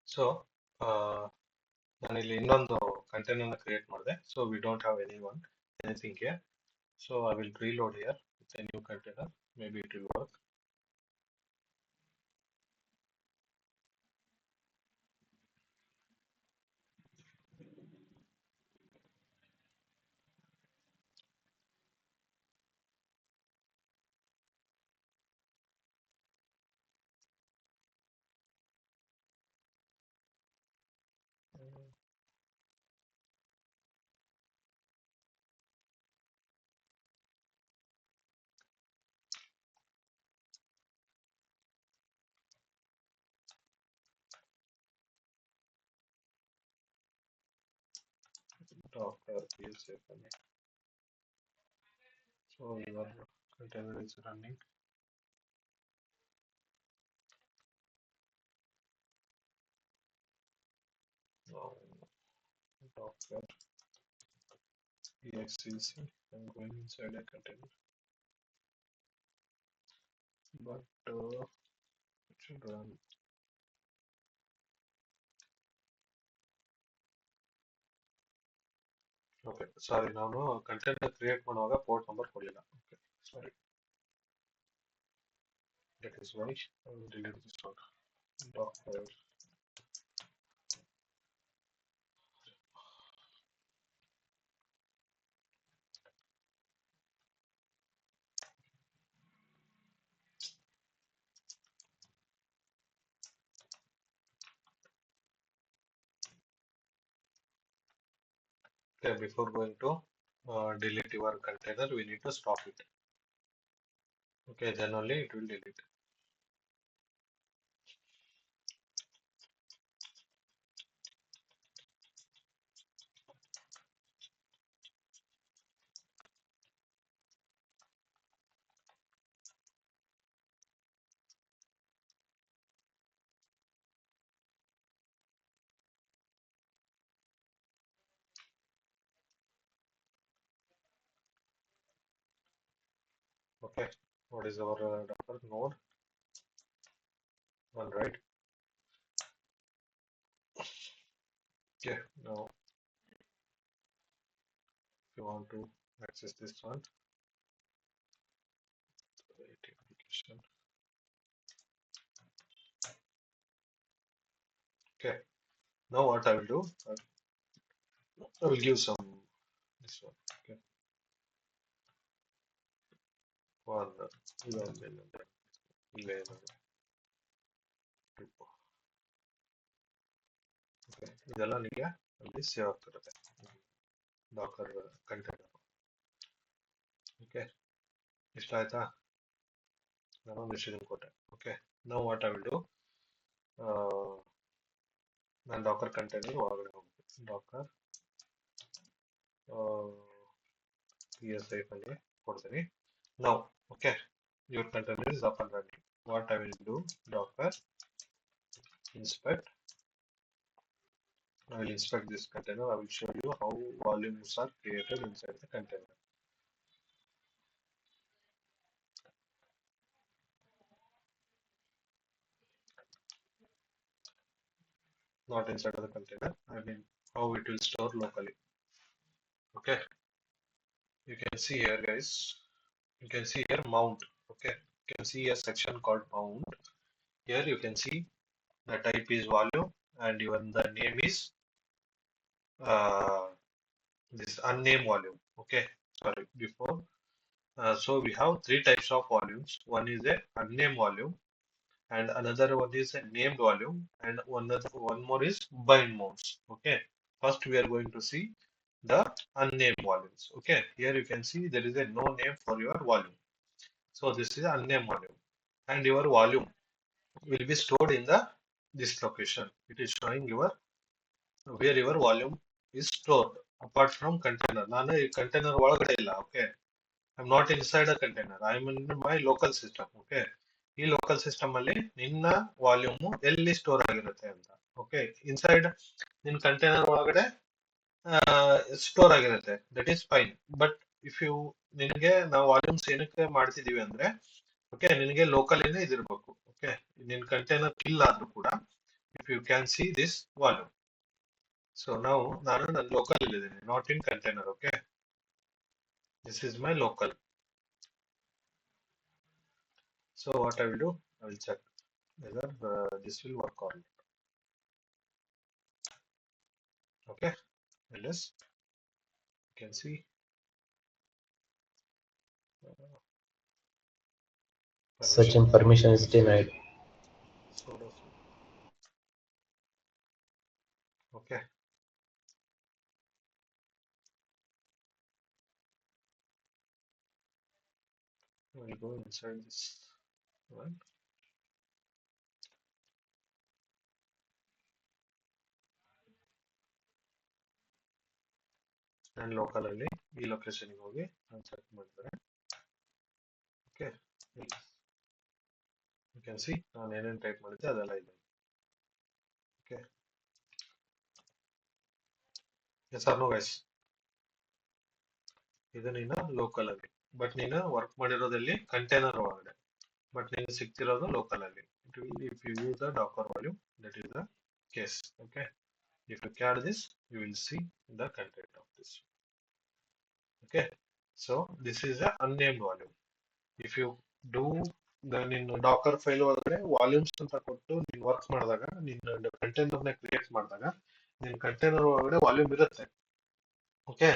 So ನಾನು ಇಲ್ಲಿ ಇನ್ನೊಂದು ಕಂಟೈನರ್ ಕ್ರಿಯೇಟ್ ಮಾಡಿದೆ. So we don't have anything here. So I will reload here with a new container. Maybe it will work. Docker PSA connect. So your container is running. Now Docker exec. I'm going inside a container, but it should run. Okay, sorry, ನಾನು container create ಮಾಡುವಾಗ port number ಕೊಡಲಿಲ್ಲ. Okay, sorry. That is why I will delete this one. Docker. Okay, before going to delete your container, we need to stop it. Okay, then only it will delete. Okay, what is our Docker node? One, right? Okay, now if you want to access this one, create application. Okay, now what I will do, I will give some this one. Okay, one okay ಇದೆಲ್ಲ ನಿಮಗೆ ಅಲ್ಲಿ save ಆಗ್ತಿರುತ್ತೆ Dakar container. Okay ಇಷ್ಟ ಆಯ್ತಾ? ನಾನು decision ಕೊಟ್ಟೆ. Okay ನಾವು what I will do, ನಾನು ಡಾಕರ್ ಕಂಟೈನರ್ ಒಳಗಡೆ ಹೋಗ್ತೀನಿ. ಡಾಕರ್ PSI ಫೈಲ್ಗೆ ಕೊಡ್ತೀನಿ. ನಾವು okay your container is up and running. What I will do, docker inspect. I will inspect this container. I will show you how volumes are created inside the container. Not inside of the container, I mean how it will store locally. Okay, you can see here guys, you can see here mount. Okay, you can see a section called mount. Here you can see the type is volume and even the name is this unnamed volume. Okay, sorry, before so we have three types of volumes. One is a unnamed volume, and another one is a named volume, and one more is bind modes. Okay, first we are going to see the unnamed volumes. Okay, here you can see there is a no name for your volume. So this is unnamed volume, and your volume will be stored in the this location. It is showing your where your volume is stored apart from container. ನಾನು ಈ container ಒಳಗಡೆ ಇಲ್ಲ. Okay, I'm not inside a container. I'm in my local system. Okay, ಈ local system ಅಲ್ಲಿ ನಿನ್ನ volume ಎಲ್ಲಿ store ಆಗಿರುತ್ತೆ ಅಂತ. ಓಕೆ, ಇನ್ಸೈಡ್ ನಿನ್ ಕಂಟೈನರ್ ಒಳಗಡೆ ಸ್ಟೋರ್ ಆಗಿರುತ್ತೆ, that is fine. But if you ನಿನಗೆ ನಾವು ವಾಲ್ಯೂಮ್ಸ್ ಏನಕ್ಕೆ ಮಾಡ್ತಿದೀವಿ ಅಂದ್ರೆ, ಓಕೆ, ನಿನಗೆ ಲೋಕಲ್ ಏನೇ ಇದಿರ್ಬೇಕು. ಓಕೆ, ನಿನ್ ಕಂಟೈನರ್ ಇಲ್ಲ ಆದ್ರೂ ಕೂಡ if you can see this volume. So ನಾವು ನಾನು ನನ್ನ ಲೋಕಲ್ ಇಲ್ಲಿದ್ದೀನಿ, not in container. Okay, this is my local. So what I will do, I will check whether this will work or not. Okay, ls you can see Sachin, permission is denied. sudo. Okay, I will go inside this one. ನಾನು local ಅಲ್ಲಿ ಈ ಲೊಕೇಶನ್ಗೆ ಹೋಗಿ ನಾನು check ಮಾಡ್ತಾರೆ. Okay, you can C ನಾನು ಏನೇನು type ಮಾಡಿದ್ದೆ ಅದೆಲ್ಲ ಇದೆ. Okay, yes or no guys? ಇದು ನೀನು ಲೋಕಲ್ ಅಲ್ಲಿ, ಬಟ್ ನೀನು ವರ್ಕ್ ಮಾಡಿರೋದಲ್ಲಿ ಕಂಟೈನರ್ ಒಳಗಡೆ, ಬಟ್ ನಿಂಗೆ ಸಿಗ್ತಿರೋದು ಲೋಕಲ್ ಅಲ್ಲಿ. If you use the Docker volume, that is the case. Okay, if you carry this, you will see the content of this. Okay, so this is a unnamed volume. If you do ನಿನ್ನ Docker file ಒಳಗಡೆ volumes ಅಂತ ಕೊಟ್ಟು ನೀನು work ಮಾಡಿದಾಗ, ನಿನ್ನ container ನ create ಮಾಡಿದಾಗ ನಿನ್ನ ಕಂಟೈನರ್ ಒಳಗಡೆ ವಾಲ್ಯೂಮ್ ಇರುತ್ತೆ. ಓಕೆ,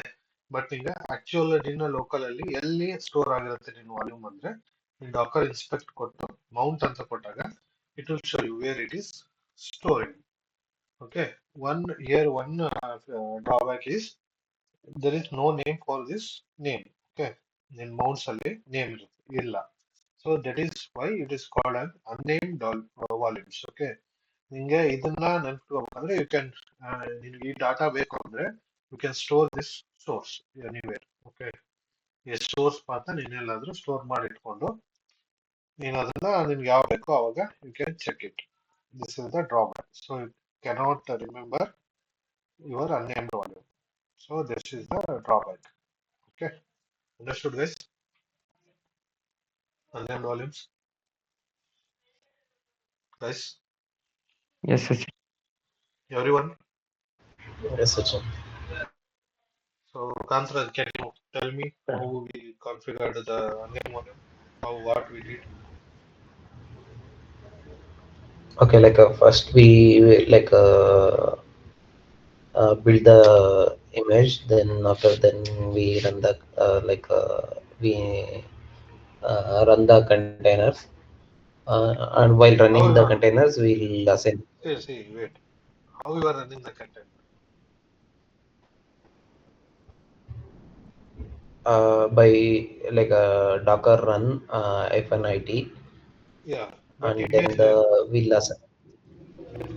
ಬಟ್ ಈಗ ಆಕ್ಚುಯಲ್ ನಿನ್ನ ಲೋಕಲ್ ಅಲ್ಲಿ ಎಲ್ಲಿ ಸ್ಟೋರ್ ಆಗಿರುತ್ತೆ ನಿನ್ನ ವಾಲ್ಯೂಮ್ ಅಂದ್ರೆ, ನೀನು ಡಾಕರ್ ಇನ್ಸ್ಪೆಕ್ಟ್ ಕೊಟ್ಟು ಮೌಂಟ್ ಅಂತ ಕೊಟ್ಟಾಗ it will show you where it is storing. Okay, one drawback is there is no name for this name. Okay, in mounts ಅಲ್ಲಿ name ಇಲ್ಲ, so that is why it is called an unnamed volumes. Okay, ನಿಂಗೆ ಇದನ್ನ ನೆನ್ಪಿಟ್ಕೋಬೇಕಂದ್ರೆ you can ನಿನ್ಗೆ ಈ data ಬೇಕು ಅಂದ್ರೆ you can store this source anywhere. Okay, ಈ source ಪಾತ ನೀನೆಲ್ಲಾದ್ರೂ store ಮಾಡಿ ಇಟ್ಕೊಂಡು ನೀನು ಅದನ್ನ ನಿನ್ಗೆ ಯಾವ ಬೇಕೋ ಅವಾಗ you can check it. This is the drawback. So you cannot remember your unnamed volume. So this is the drawback. Okay, understood guys? Unnamed volumes, guys, Yes, Sachin. everyone. Yes, Sachin. So Kantra, can you tell me how we configured the unnamed volume? What we did? Okay, like first we like build the image, then after then we run the we run the containers, and while running the containers we'll assign Wait. How you are running the container? by like a docker run -it, Yeah, but and then we'll assign. at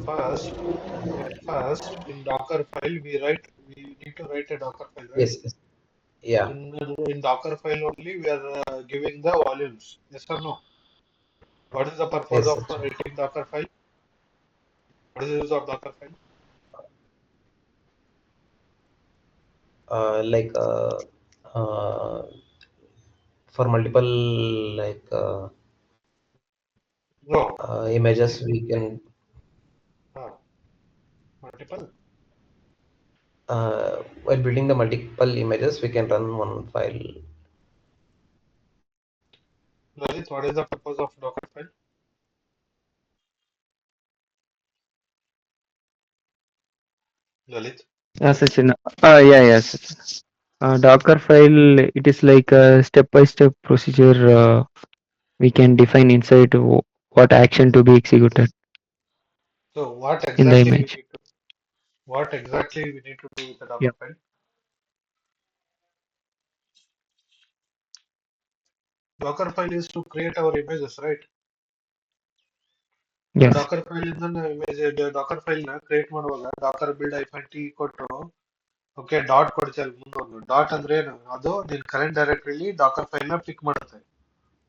first, in Docker file we need to write a Docker file, right? Yes, yeah. In Docker file only we are giving the volumes. Yes or no? What is the purpose Yes, of Sachin. writing Docker file? What is the use of Docker file? Like for multiple like No. images we can Multiple. while building the multiple images we can run one file. Lalit, what is the purpose of Docker file? Lalit. Sachin. Yeah, Sachin. Docker file, it is like a step-by-step procedure. We can define inside what action to be executed So what in the exactly image. we need to do with the Docker Yeah. file? Docker file is to create our images, right? Yes. Docker file ಇಂದ image Docker file ನ create ಮಾಡುವಾಗ docker build -t ಕೊಟ್ಟು okay dot ಕೊಡ್ತೀವಿ ಮುಂದೊಂದು dot ಅಂದ್ರೆ ಏನು, ಅದು ನಿನ್ ಕರೆಂಟ್ ಡೈರೆಕ್ಟರಿಲಿ ಡಾಕರ್ ಫೈಲ್ ನ ಪಿಕ್ ಮಾಡುತ್ತೆ.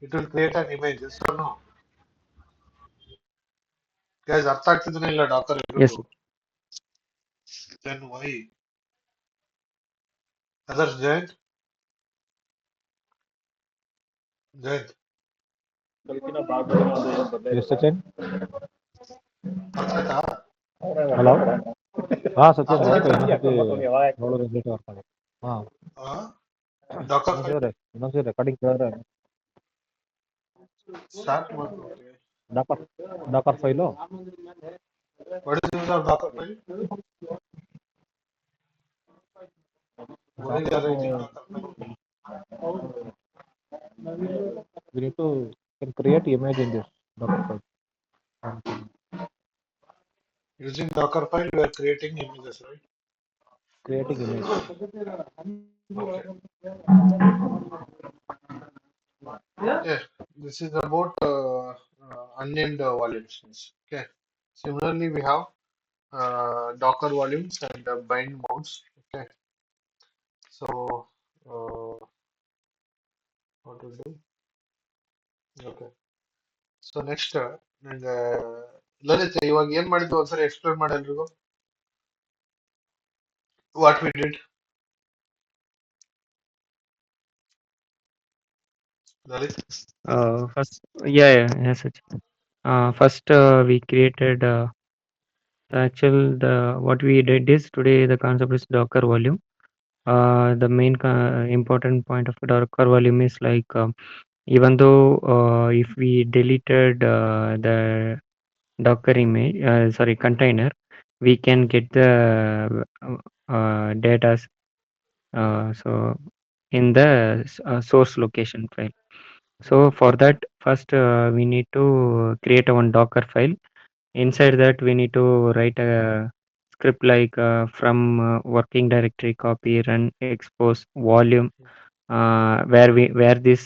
It will create an image. So no guys, ಅರ್ಥ ಆಗ್ತಿದ್ರೆ ಇಲ್ಲ ಡಾಕರ್ Yes. ಇರೋದು? Then why others? Jayant Yes, Sachin. ಅರ್ಥ ಆಯ್ತಾ? Hello. हाँ सचिन ಅರ್ಥ ನೋಡ್ಕೊ ಆಯ್ತಾ? ಇನ್ನೊಂದ್ಸತಿ ನೋಡೋದು ರಿಪೀಟ್ ಮಾಡ್ಕೊಳ್ಳಿ. ಹಾಂ ಡಾಕರ್ ಫೈಲ್ ಇನ್ನೊಂದ್ಸತಿ ರೆಕಾರ್ಡಿಂಗ್ ಕೇಳಿದ್ರೆ ಸ್ಟಾರ್ಟ್ ಮಾಡ್ಕೊಳ್ತೀವಿ. Dakar file what is use of Dakar file? What is the using Docker file? we need to can create image in this Docker file. Using Docker file, we are creating images, right? Creating image. Okay. Okay. This is about unnamed volumes. Okay. Similarly, we have Docker volumes and bind mounts. Okay. So what to do? Okay. So next ನಂಗೆ ಲಲಿತ್ ಇವಾಗ ಏನ್ ಮಾಡಿದ್ವಿ ಒಂದ್ಸರಿ explain ಮಾಡಿ ಎಲ್ರಿಗೂ what we did Lalit. First, yes. First, we created the what we did is today the concept is Docker volume. The main important point of Docker volume is like even though if we deleted the Docker image, sorry, container, we can get the data. So in the source location file. So for that, first we need to create one Docker file. Inside that, we need to write a script like from working directory copy run expose volume where this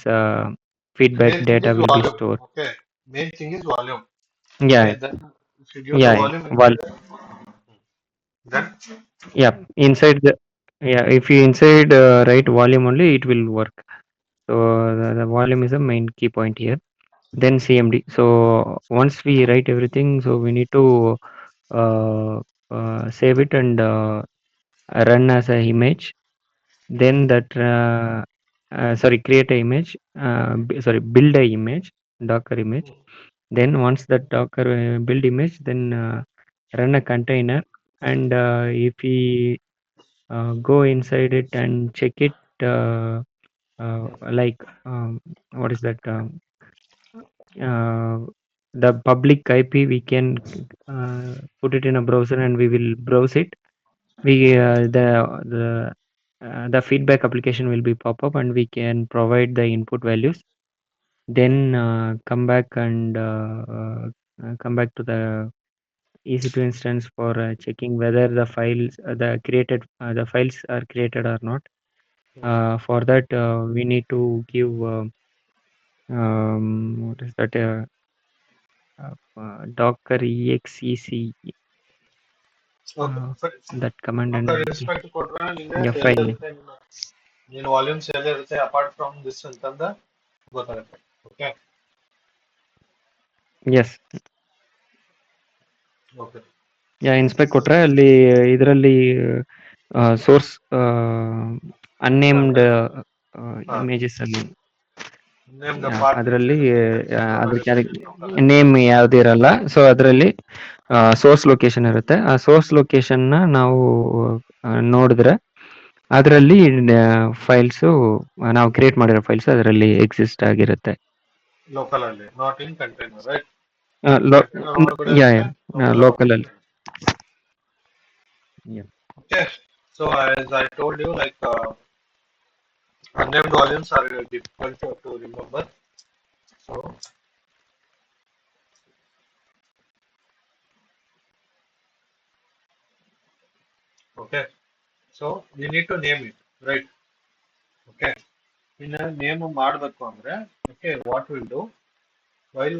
feedback Main thing data is will be volume. stored. Okay. Main thing is volume. Yeah, Okay. Then if you give the yeah, volume well, inside, then yeah. Inside the if you inside write volume only, it will work. So the volume is the main key point here. Then CMD. So once we write everything, so we need to uh, save it and run as a image. Then that sorry, create a image. Sorry, build a image, Docker image. Then once that Docker build image, then run a container. And if we go inside it and check it, like what is that? Uh, the public IP we can put it in a browser and we will browse it. We the feedback application will be pop up and we can provide the input values. Then come back to the EC2 instance for checking whether the files the files are created or not. For that we need to give what is that Docker exec okay. that command and Docker respect ಕೊಟ್ರೆ ನಿಂಗೆ yeah, file name. ಎಲ್ಲಿರುತ್ತೆ ನೀನು volumes ಎಲ್ಲಿರುತ್ತೆ apart from this ಅಂತಂದ ಗೊತ್ತಾಗುತ್ತೆ. Okay. Yes. Okay. Inspect ಕೊಟ್ರೆ ಅಲ್ಲಿ ಇದರಲ್ಲಿ ಸೋರ್ಸ್ ಅನ್ನೇಮ್ಡ್ ಇಮೇಜಸ್ ಅಲ್ಲಿ ನೇಮ್ ದ ಪಾರ್ಟ್ ಅದರಲ್ಲಿ ಅದಕ್ಕೆ ಡಾಕರ್ ನೇಮ್ ಯಾವ್ದು ಇರಲ್ಲ. ಸೊ ಅದರಲ್ಲಿ ಸೋರ್ಸ್ ಲೊಕೇಶನ್ ಇರುತ್ತೆ. ಆ ಸೋರ್ಸ್ ಲೊಕೇಶನ್ ನ ನಾವು ನೋಡಿದ್ರೆ ಅದರಲ್ಲಿ ಫೈಲ್ಸ್ ನಾವು ಕ್ರಿಯೇಟ್ ಮಾಡಿರೋ ಫೈಲ್ಸ್ ಅದರಲ್ಲಿ ಎಕ್ಸಿಸ್ಟ್ ಆಗಿರುತ್ತೆ. ಲೋಕಲ್ ಅಲ್ಲಿ not in container right. Low container ಒಳಗಡೆ ಇರುತ್ತೆ, ಲೋಕಲ್ ಅಲ್ಲಿ. Okay, so as I told you, like unnamed volumes are difficult to remember. So okay, so we need to name it, right? Okay, in a name ಮಾಡಬೇಕು ಅಂದ್ರೆ okay, what we'll do while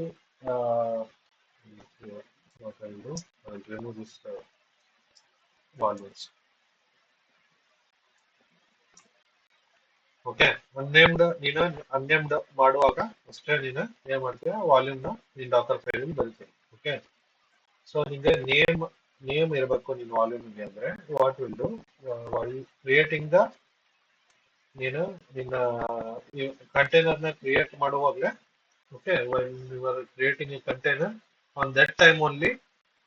what I'll do, I'll remove this volumes. Okay, ನೀನು ಅನ್ನೇಮ್ಡ್ ಮಾಡುವಾಗ ಅಷ್ಟೇ ನೀನು ಏನ್ ಮಾಡ್ತೀಯ volume ನ ನಿನ್ ಡಾಕರ್ ಫೈಲ್ ಬರೀತೀಯ. ಓಕೆ, ಸೊ ನಿಂಗೆ ನೇಮ್ ಇರಬೇಕು ನಿನ್ ವಾಲ್ಯೂಮ್ ಗೆ ಅಂದ್ರೆ what will do creating the ನೀನು ನಿನ್ನ ಕಂಟೈನರ್ ನ ಕ್ರಿಯೇಟ್ ಮಾಡುವಾಗಲೇ okay you are creating a container on that time only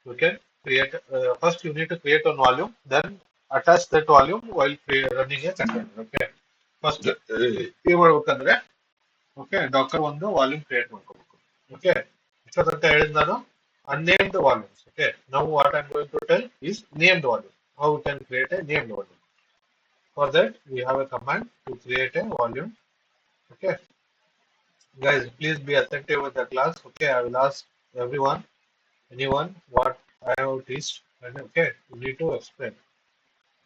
you can create first you need to create one volume then attach that volume while running a container. Okay, first ಏನ್ ಮಾಡ್ಬೇಕಂದ್ರೆ okay docker ಒಂದು volume create ಮಾಡ್ಕೋಬೇಕು. Okay, ಇಷ್ಟೊತ್ತಂತ ಹೇಳಿದ್ ನಾನು unnamed volumes. Okay, now what I'm going to tell is named volume. How we can create a named volume. For that, we have a command to create a volume. Okay, guys, please be attentive with the class. Okay, I will ask anyone, what I have teached, and okay, you need to explain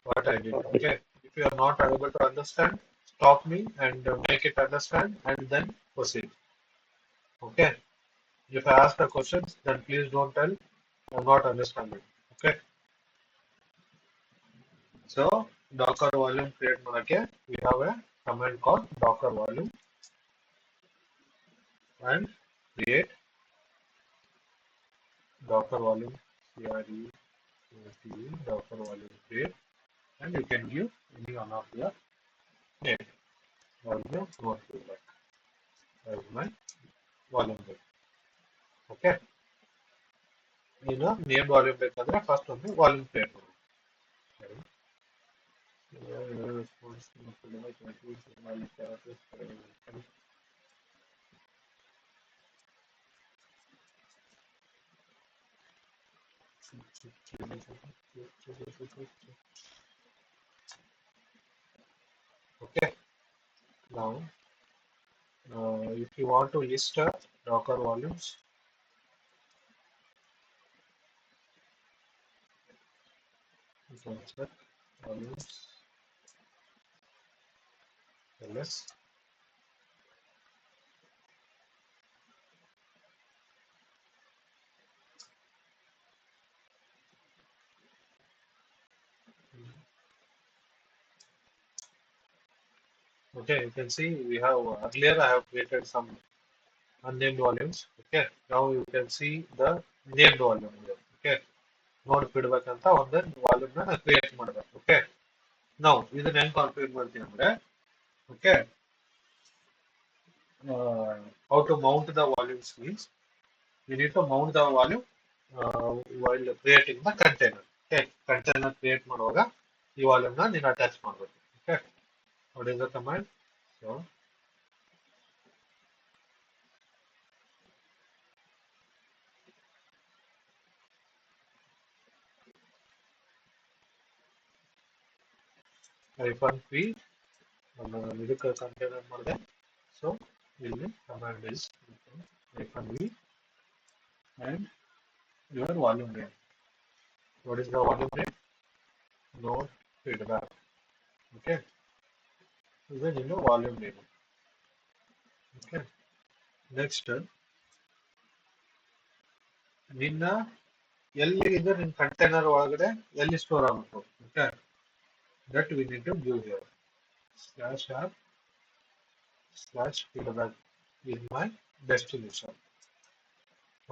what I did. Okay, if you are not able to understand, stop me and make it understand, and then proceed. Okay, if I ask the questions, then please don't tell I'm not understanding. Okay. So Docker volume create ಮಾಡಕ್ಕೆ we have a command called docker volume and create docker volume docker volume create, and you can give any one of your name as the node feedback as my volume name. Okay, ನೀನು name volume ಬೇಕಾದ್ರೆ first ಒಂದು volume create ಮಾಡಿ. Okay, now if you want to list Docker volumes, you can check volumes ls. Okay, you can see we have earlier I have created some unnamed volumes. Okay, now you can see the named volume here. Okay, node feedback ಅಂತ ಒಂದು volume ನ create ಮಾಡಬೇಕು. Okay, ನಾವು ಇದನ್ನ ಹೆಂಗ್ configure ಮಾಡ್ತೀವಿ ಅಂದ್ರೆ, okay, how to mount the volumes means we need to mount the volume while creating the container. Okay, container create ಮಾಡುವಾಗ ಈ ವಾಲ್ಯೂಮ್ ನ ನೀನು ಅಟ್ಯಾಚ್ ಮಾಡಬೇಕು. Okay, what is the command? So -p ಇದಕ್ಕೆ ಕಂಟೈನರ್ ಮಾಡಿದೆ. So ಇಲ್ಲಿ command is -v and your volume name. What is the volume name? Node feedback. Okay, this is volume name. Okay, next ನಿನ್ನ ಎಲ್ಲಿ ಇದೆ ನಿನ್ನ container ಒಳಗಡೆ ಎಲ್ಲಿ store ಆಗಬೇಕು. Okay, that we need to give here /r/feedback is my destination.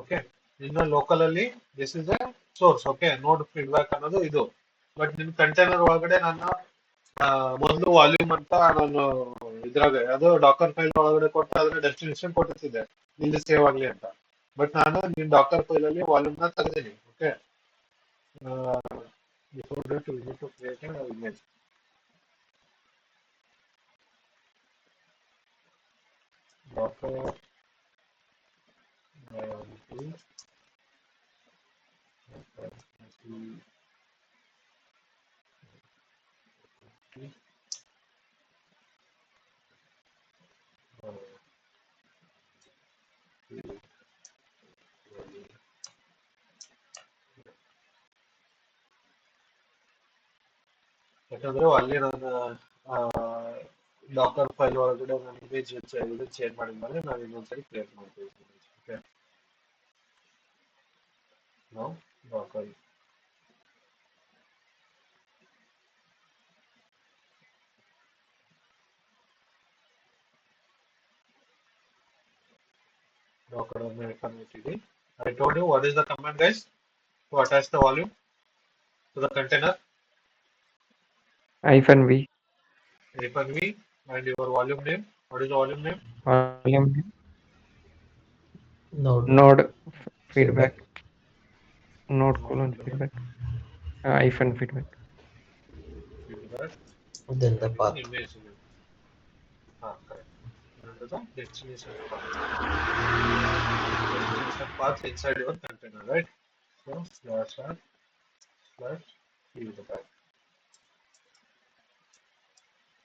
Okay, ನಿನ್ನ local ಅಲ್ಲಿ this is A source. Okay, ನೋಡ್ ಫೀಡ್ಬ್ಯಾಕ್ ಅನ್ನೋದು ಇದು. ಬಟ್ ನಿನ್ನ ಕಂಟೈನರ್ ಒಳಗಡೆ ನನ್ನ ಮೊದಲು ವಾಲ್ಯೂಮ್ ಅಂತ ನಾನು ಇದ್ರಾಗ ಅದು ಡಾಕರ್ ಫೈಲ್ ಒಳಗಡೆ ಕೊಟ್ಟು ಅದ್ರ ಡೆಸ್ಟಿನೇಷನ್ ಕೊಟ್ಟಿದ್ದೆ ಇಲ್ಲಿ ಸೇವ್ ಆಗ್ಲಿ ಅಂತ. ಬಟ್ ನಾನು ನಿನ್ನ ಡಾಕರ್ ಫೈಲ್ ಅಲ್ಲಿ ವಾಲ್ಯೂಮ್ ನ ತೆಗೆದೀನಿ. Okay, before that we need to create an image. Docker ಯಾಕಂದ್ರೆ ಅಲ್ಲಿ ನಾನು ಡಾಕರ್ ಫೈಲ್ ಒಳಗಡೆ ನಾನು ಇಮೇಜ್ ಇದು ಚೇಂಜ್ ಮಾಡಿದ್ಮೇಲೆ ನಾನು ಇನ್ನೊಂದ್ಸರಿ ಕ್ರಿಯೇಟ್ ಮಾಡ್ತೀವಿ. ಓಕೆ, ನಾವು ಡಾಕರ್ ಅನ್ನು ಇಟ್ಟಿದ್ದೀವಿ. I told you what is the command, guys, to attach the volume to the container. -v -v and your volume name. What is the volume name? volume node feedback node Node feedback -feedback. feedback. then the path. Image name. Correct. And the destination path. Destination path inside your container, right? So /r/feedback.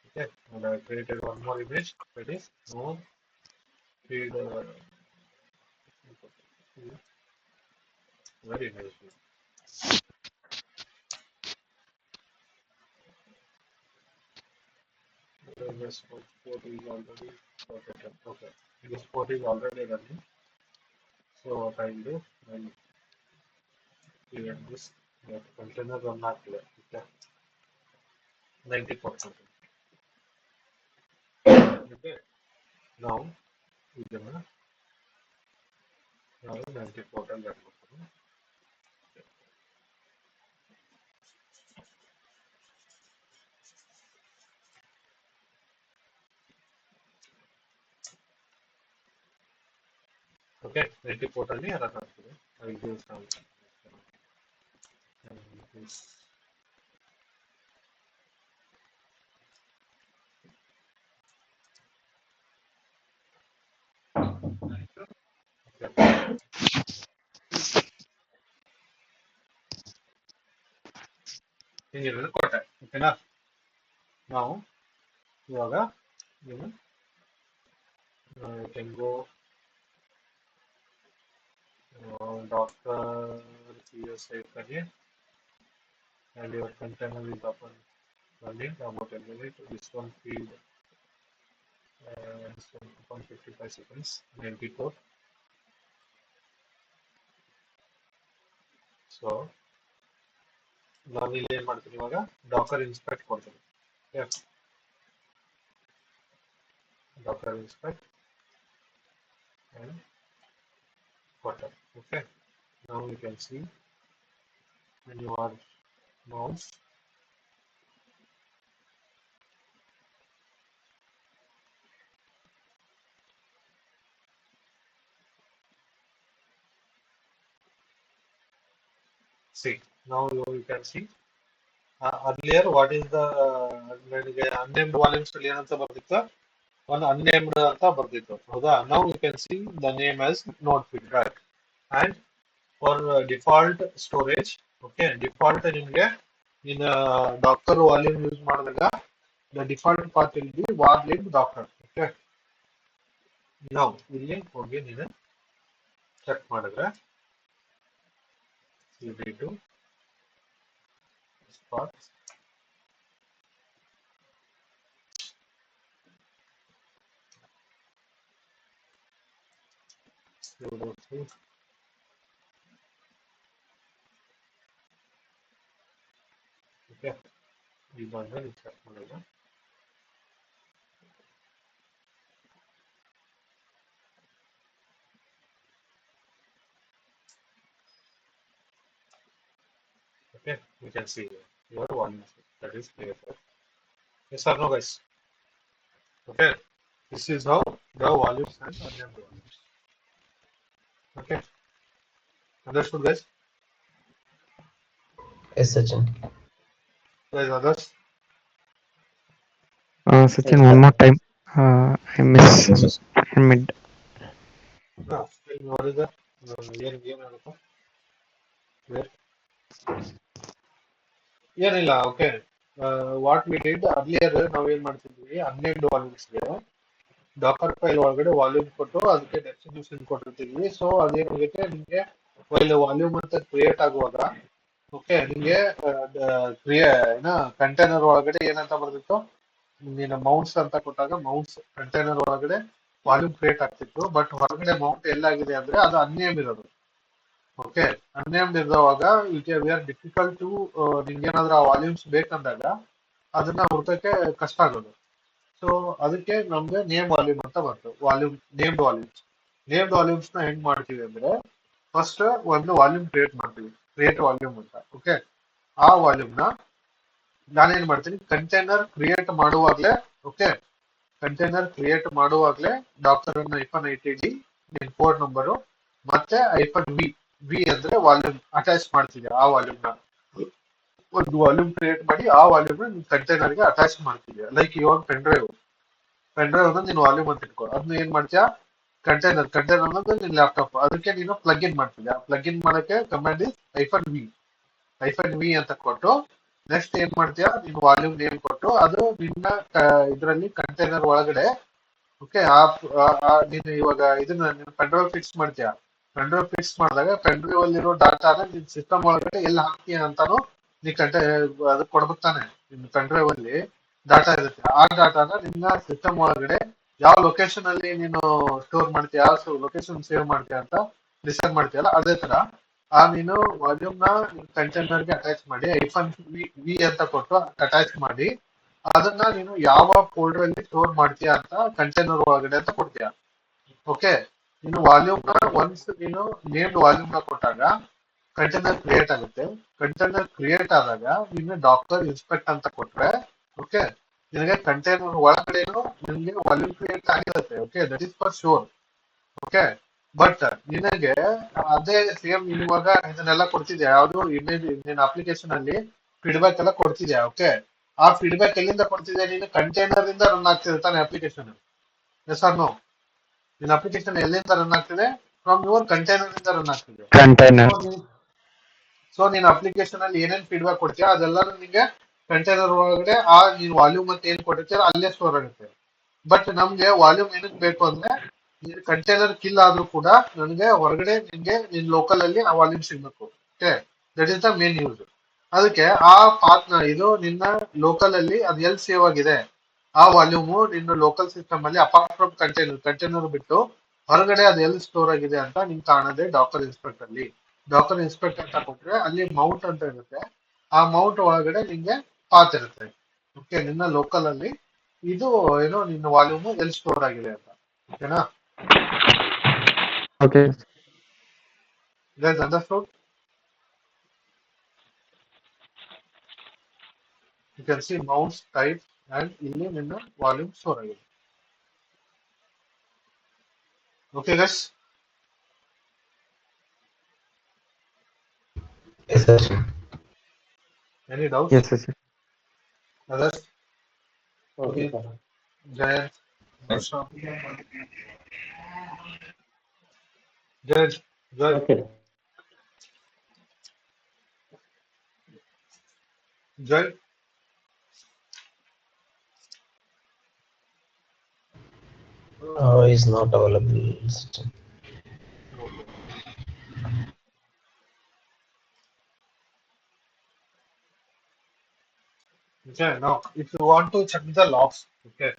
Okay, and I created one more image. That is node feedback. Very nice. This port is already okay. Okay, this port is already running. So what I will do, I will create this container run not here. Okay. 94. Okay. Now ಇದನ್ನ ನಾವು 94 ಅಲ್ಲಿ ಹಾಕ್ಬೇಕು. Okay 94 ಅಲ್ಲಿ run ಆಗ್ತದೆ. I will do some. ಹಿಂಗಿರೋದು ಕೊಟ್ಟೆ. ಓಕೆನಾ? ನಾವು ಇವಾಗ ಏನು can go Dr. PSI career and your container is up and running about a minute. This one field this one 155 seconds 94. So ನಾನು ಇಲ್ಲಿ ಏನ್ ಮಾಡ್ತೀನಿ ಇವಾಗ ಡಾಕರ್ ಇನ್ಸ್ಪೆಕ್ಟ್ ಕೊಡ್ತೀನಿ. Dakar inspect and quarter. Okay, now you can see when you are mouse see now you can see earlier what is the ನನಗೆ unnamed volumes ಅಲ್ಲಿ ಏನಂತ ಬರ್ತಿತ್ತು, ಒಂದು unnamed ಅಂತ ಬರ್ತಿತ್ತು ಹೌದಾ. now you can see the name as node field, right? and for default storage, okay, default ನಿಮಗೆ in docker volume use ಮಾಡಿದಾಗ the default path will be warlib docker. okay, now ಇಲ್ಲಿ ಹೋಗಿ ನೀನು ಚೆಕ್ ಮಾಡಿದ್ರೆ you need to path sudo c okay ಈ ಬಂದ್ರೆ check ಮಾಡಿದ್ರೆ okay, you can see your volume that is clear. Yes or no, guys? Okay, this is how the volumes and unnamed volumes. Okay, understood, guys? Yes, Sachin. Guys, others? Sachin, one more time. I miss in mid. No, what is that? Game where? ಏನಿಲ್ಲ. Okay, what we did earlier ನಾವೇನ್ ಮಾಡ್ತಿದ್ವಿ, unnamed volumes ಗೆ Dakar file ಒಳಗಡೆ volume ಕೊಟ್ಟು ಅದಕ್ಕೆ destination ಕೊಟ್ಟಿರ್ತೀವಿ. So ಅದೇನಾಗುತ್ತೆ ನಿಮ್ಗೆ ಫೈಲ್ ವಾಲ್ಯೂಮ್ ಅಂತ ಕ್ರಿಯೇಟ್ ಆಗುವಾಗ ಓಕೆ ನಿಮ್ಗೆ ಕಂಟೈನರ್ ಒಳಗಡೆ ಏನಂತ ಬರ್ತಿತ್ತು, ನೀನು ಮೌಂಟ್ಸ್ ಅಂತ ಕೊಟ್ಟಾಗ ಮೌಂಟ್ಸ್ ಕಂಟೈನರ್ ಒಳಗಡೆ ವಾಲ್ಯೂಮ್ ಕ್ರಿಯೇಟ್ ಆಗ್ತಿತ್ತು. ಬಟ್ ಹೊರಗಡೆ ಮೌಂಟ್ ಎಲ್ಲಾಗಿದೆ ಅಂದ್ರೆ ಅದು ಅನ್ನೇಮ್ ಇರೋದು. ಓಕೆ, ಅನ್ನೇಮ್ಡ್ ಇರುವಾಗ ವಿ ಆರ್ ಡಿಫಿಕಲ್ಟ್ ಟು ನಿಮ್ಗೆ ಏನಾದ್ರೂ ಆ ವಾಲ್ಯೂಮ್ಸ್ ಬೇಕಂದಾಗ ಅದನ್ನ ಹುಡ್ಕಕ್ಕೆ ಕಷ್ಟ ಆಗೋದು. ಸೊ ಅದಕ್ಕೆ ನಮ್ಗೆ ನೇಮ್ ವಾಲ್ಯೂಮ್ ಅಂತ ಬಂತು. ನೇಮ್ಡ್ ವಾಲ್ಯೂಮ್ಸ್ ನ ಹೆಂಗ್ ಮಾಡ್ತೀವಿ ಅಂದ್ರೆ ಫಸ್ಟ್ ಒಂದು ವಾಲ್ಯೂಮ್ ಕ್ರಿಯೇಟ್ ಮಾಡ್ತೀವಿ, ಕ್ರಿಯೇಟ್ ವಾಲ್ಯೂಮ್ ಅಂತ. ಓಕೆ, ಆ ವಾಲ್ಯೂಮ್ ನ ನಾನೇನ್ ಮಾಡ್ತೀನಿ, ಕಂಟೈನರ್ ಕ್ರಿಯೇಟ್ ಮಾಡುವಾಗ್ಲೇ ಓಕೆ ಕಂಟೈನರ್ ಕ್ರಿಯೇಟ್ ಮಾಡುವಾಗ್ಲೇ ಡಾಕ್ಟರ್ -80d ನಿನ್ ಕೋಡ್ ನಂಬರು ಮತ್ತೆ -v ಅಂದ್ರೆ ವಾಲ್ಯೂಮ್ ಅಟ್ಯಾಚ್ ಮಾಡ್ತೀವಿ. ಆ ವಾಲ್ಯೂಮ್ ನ ಒಂದು ವಾಲ್ಯೂಮ್ ಕ್ರಿಯೇಟ್ ಮಾಡಿ ಆ ವಾಲ್ಯೂಮ್ ನ ಕಂಟೈನರ್ ಗೆ ಅಟ್ಯಾಚ್ ಮಾಡ್ತೀವಿ. ಲೈಕ್ ಇವಾಗ ಪೆನ್ ಡ್ರೈವ್ ಅನ್ನ ನೀನು ವಾಲ್ಯೂಮ್ ಅಂತ ಇಟ್ಕೋ, ಅದನ್ನ ಏನ್ ಮಾಡ್ತೀಯಾ ಕಂಟೈನರ್ ಅನ್ನೋದು ನಿನ್ ಲ್ಯಾಪ್ಟಾಪ್, ಅದಕ್ಕೆ ನೀನು ಪ್ಲಗ್ ಇನ್ ಮಾಡ್ತೀಯ. ಪ್ಲಗ್ ಇನ್ ಮಾಡಕ್ಕೆ ಕಮಾಂಡ್ ಇಸ್ -v ಅಂತ ಕೊಟ್ಟು ನೆಕ್ಸ್ಟ್ ಏನ್ ಮಾಡ್ತೀಯಾ, ನೀನು ವಾಲ್ಯೂಮ್ ನೇಮ್ ಕೊಟ್ಟು ಅದು ನಿನ್ನ ಇದ್ರಲ್ಲಿ ಕಂಟೈನರ್ ಒಳಗಡೆ ಓಕೆ ನೀನು ಇವಾಗ ಇದನ್ನ ಪೆನ್ ಡ್ರೈವ್ ಫಿಕ್ಸ್ ಮಾಡ್ತೀಯಾ. ಪೆನ್ ಡ್ರೈವ್ ಫಿಕ್ಸ್ ಮಾಡಿದಾಗ ಪೆನ್ ಡ್ರೈವ್ ಅಲ್ಲಿರೋ ಡಾಟಾನ ನಿನ್ ಸಿಸ್ಟಮ್ ಒಳಗಡೆ ಎಲ್ಲಿ ಹಾಕ್ತೀಯ ಅಂತಾನು ನೀ ಅದಕ್ಕೆ ಕೊಡ್ಬೇಕು ತಾನೆ. ನಿನ್ ಪೆನ್ ಡ್ರೈವ್ ಅಲ್ಲಿ ಡಾಟಾ ಇರುತ್ತೆ, ಆ ಡಾಟಾನ ನಿನ್ನ ಸಿಸ್ಟಮ್ ಒಳಗಡೆ ಯಾವ ಲೊಕೇಶನ್ ಅಲ್ಲಿ ನೀನು ಸ್ಟೋರ್ ಮಾಡ್ತೀಯ, ಯಾವ ಲೊಕೇಶನ್ ಸೇವ್ ಮಾಡ್ತೀಯ ಅಂತ ಡಿಸೈಡ್ ಮಾಡ್ತೀಯಲ್ಲ, ಅದೇ ತರ ನೀನು ವಾಲ್ಯೂಮ್ ನ ಕಂಟೈನರ್ ಗೆ ಅಟ್ಯಾಚ್ ಮಾಡಿ -v ಅಂತ ಕೊಟ್ಟು ಅಟ್ಯಾಚ್ ಮಾಡಿ ಅದನ್ನ ನೀನು ಯಾವ ಫೋಲ್ಡರ್ ಅಲ್ಲಿ ಸ್ಟೋರ್ ಮಾಡ್ತೀಯಾ ಅಂತ ಕಂಟೈನರ್ ಒಳಗಡೆ ಅಂತ ಕೊಡ್ತೀಯಾ. ಓಕೆ, ನೀನು ವಾಲ್ಯೂಮ್ ನ ಒನ್ಸ್ ನೀನು ನೇಮ್ಡ್ ವಾಲ್ಯೂಮ್ ನ ಕೊಟ್ಟಾಗ ಕಂಟೈನರ್ ಕ್ರಿಯೇಟ್ ಆಗುತ್ತೆ. ಕಂಟೈನರ್ ಕ್ರಿಯೇಟ್ ಆದಾಗ ನೀನು ಡಾಕ್ಟರ್ ಇನ್ಸ್ಪೆಕ್ಟ್ ಅಂತ ಕೊಟ್ರೆ ಓಕೆ, ನಿನಗೆ ಕಂಟೈನರ್ ಒಳಗಡೆನು ನಿನಗೆ ವಾಲ್ಯೂಮ್ ಕ್ರಿಯೇಟ್ ಆಗಿರುತ್ತೆ. Okay, that is for sure. Okay, but ನಿನಗೆ ಅದೇ ಸೇಮ್ ನೀನು ಇವಾಗ ಇದನ್ನೆಲ್ಲ ಕೊಡ್ತಿದ್ಯಾ, ಯಾವುದು ಇಮೇಜ್ ನಿನ್ನ ಅಪ್ಲಿಕೇಶನ್ ಅಲ್ಲಿ ಫೀಡ್ಬ್ಯಾಕ್ ಎಲ್ಲ ಕೊಡ್ತಿದ್ಯಾ. ಓಕೆ, ಆ ಫೀಡ್ಬ್ಯಾಕ್ ಎಲ್ಲಿಂದ ಕೊಡ್ತಿದ್ಯಾ, ನೀನು ಕಂಟೈನರ್ ಇಂದ ರನ್ ಆಗ್ತಿದೆ ತಾನೆ ಅಪ್ಲಿಕೇಶನ್. Yes or no? ನಿನ್ನ ಅಪ್ಲಿಕೇಶನ್ ಎಲ್ಲಿಂದ ರನ್ ಆಗ್ತಿದೆ? ಫ್ರಮ್ ಯುವರ್ ಕಂಟೈನರ್ ಇಂದ ರನ್ ಆಗ್ತಿದೆ. ಕಂಟೈನರ್. ಸೊ ನೀನ್ ಅಪ್ಲಿಕೇಶನ್ ಅಲ್ಲಿ ಏನೇನ್ ಫೀಡ್ಬ್ಯಾಕ್ ಕೊಡ್ತೀಯ ಅದೆಲ್ಲ ನಿಮಗೆ ಕಂಟೈನರ್ ಒಳಗಡೆ ಆ ನೀನ್ ವಾಲ್ಯೂಮ್ ಅಂತ ಏನ್ ಕೊಟ್ಟಿರ್ತೀರ ಅಲ್ಲೇ ಸ್ಟೋರ್ ಆಗುತ್ತೆ. ಬಟ್ ನಮ್ಗೆ ವಾಲ್ಯೂಮ್ ಏನಕ್ಕೆ ಬೇಕು ಅಂದ್ರೆ ಕಂಟೈನರ್ ಕಿಲ್ ಆದ್ರೂ ಕೂಡ ನನಗೆ ಹೊರಗಡೆ ನಿನ್ಗೆ ನಿನ್ ಲೋಕಲ್ ಅಲ್ಲಿ ಆ ವಾಲ್ಯೂಮ್ ಸಿಗ್ಬೇಕು. Okay, that is the main use. ಅದಕ್ಕೆ ಆ ಪಾತ್ ನ ಇದು ನಿನ್ನ ಲೋಕಲ್ ಅಲ್ಲಿ ಅದು ಎಲ್ಲಿ ಸೇವ್ ಆಗಿದೆ ಆ ವಾಲ್ಯೂಮು ನಿನ್ನ ಲೋಕಲ್ ಸಿಸ್ಟಮ್ ಅಲ್ಲಿ ಅಪಾರ್ಟ್ ಫ್ರಮ್ ಕಂಟೈನರ್ ಬಿಟ್ಟು ಹೊರಗಡೆ ಅದು ಎಲ್ಲಿ ಸ್ಟೋರ್ ಆಗಿದೆ ಅಂತ ನಿಂಗೆ ಕಾಣದೆ ಡಾಕರ್ ಇನ್ಸ್ಪೆಕ್ಟ್ ಅಲ್ಲಿ. ಡಾಕರ್ ಇನ್ಸ್ಪೆಕ್ಟ್ ಅಂತ ಕೊಟ್ರೆ ಅಲ್ಲಿ ಮೌಂಟ್ ಅಂತ ಇರುತ್ತೆ. ಆ ಮೌಂಟ್ ಒಳಗಡೆ ನಿಂಗೆ ಪಾತ್ ಇರುತ್ತೆ. ಓಕೆ, ನಿನ್ನ ಲೋಕಲ್ ಅಲ್ಲಿ ಇದು ಏನೋ ನಿನ್ನ ವಾಲ್ಯೂಮ್ ಎಲ್ಲಿ ಸ್ಟೋರ್ ಆಗಿದೆ ಅಂತ. ಓಕೆನಾ? Okay, guys understood? You can see mounts type and ಇಲ್ಲಿ ನಿನ್ನ ವಾಲ್ಯೂಮ್ ಸ್ಟೋರ್ ಆಗಿದೆ. Okay guys, Yes, sir. Any doubts? Yes yes. Others? Okay, sir. Jayant, Harsha, Jayant, Jay, Okay. Jay. Is not available. System. Okay. Okay, now if you want to check the logs, okay.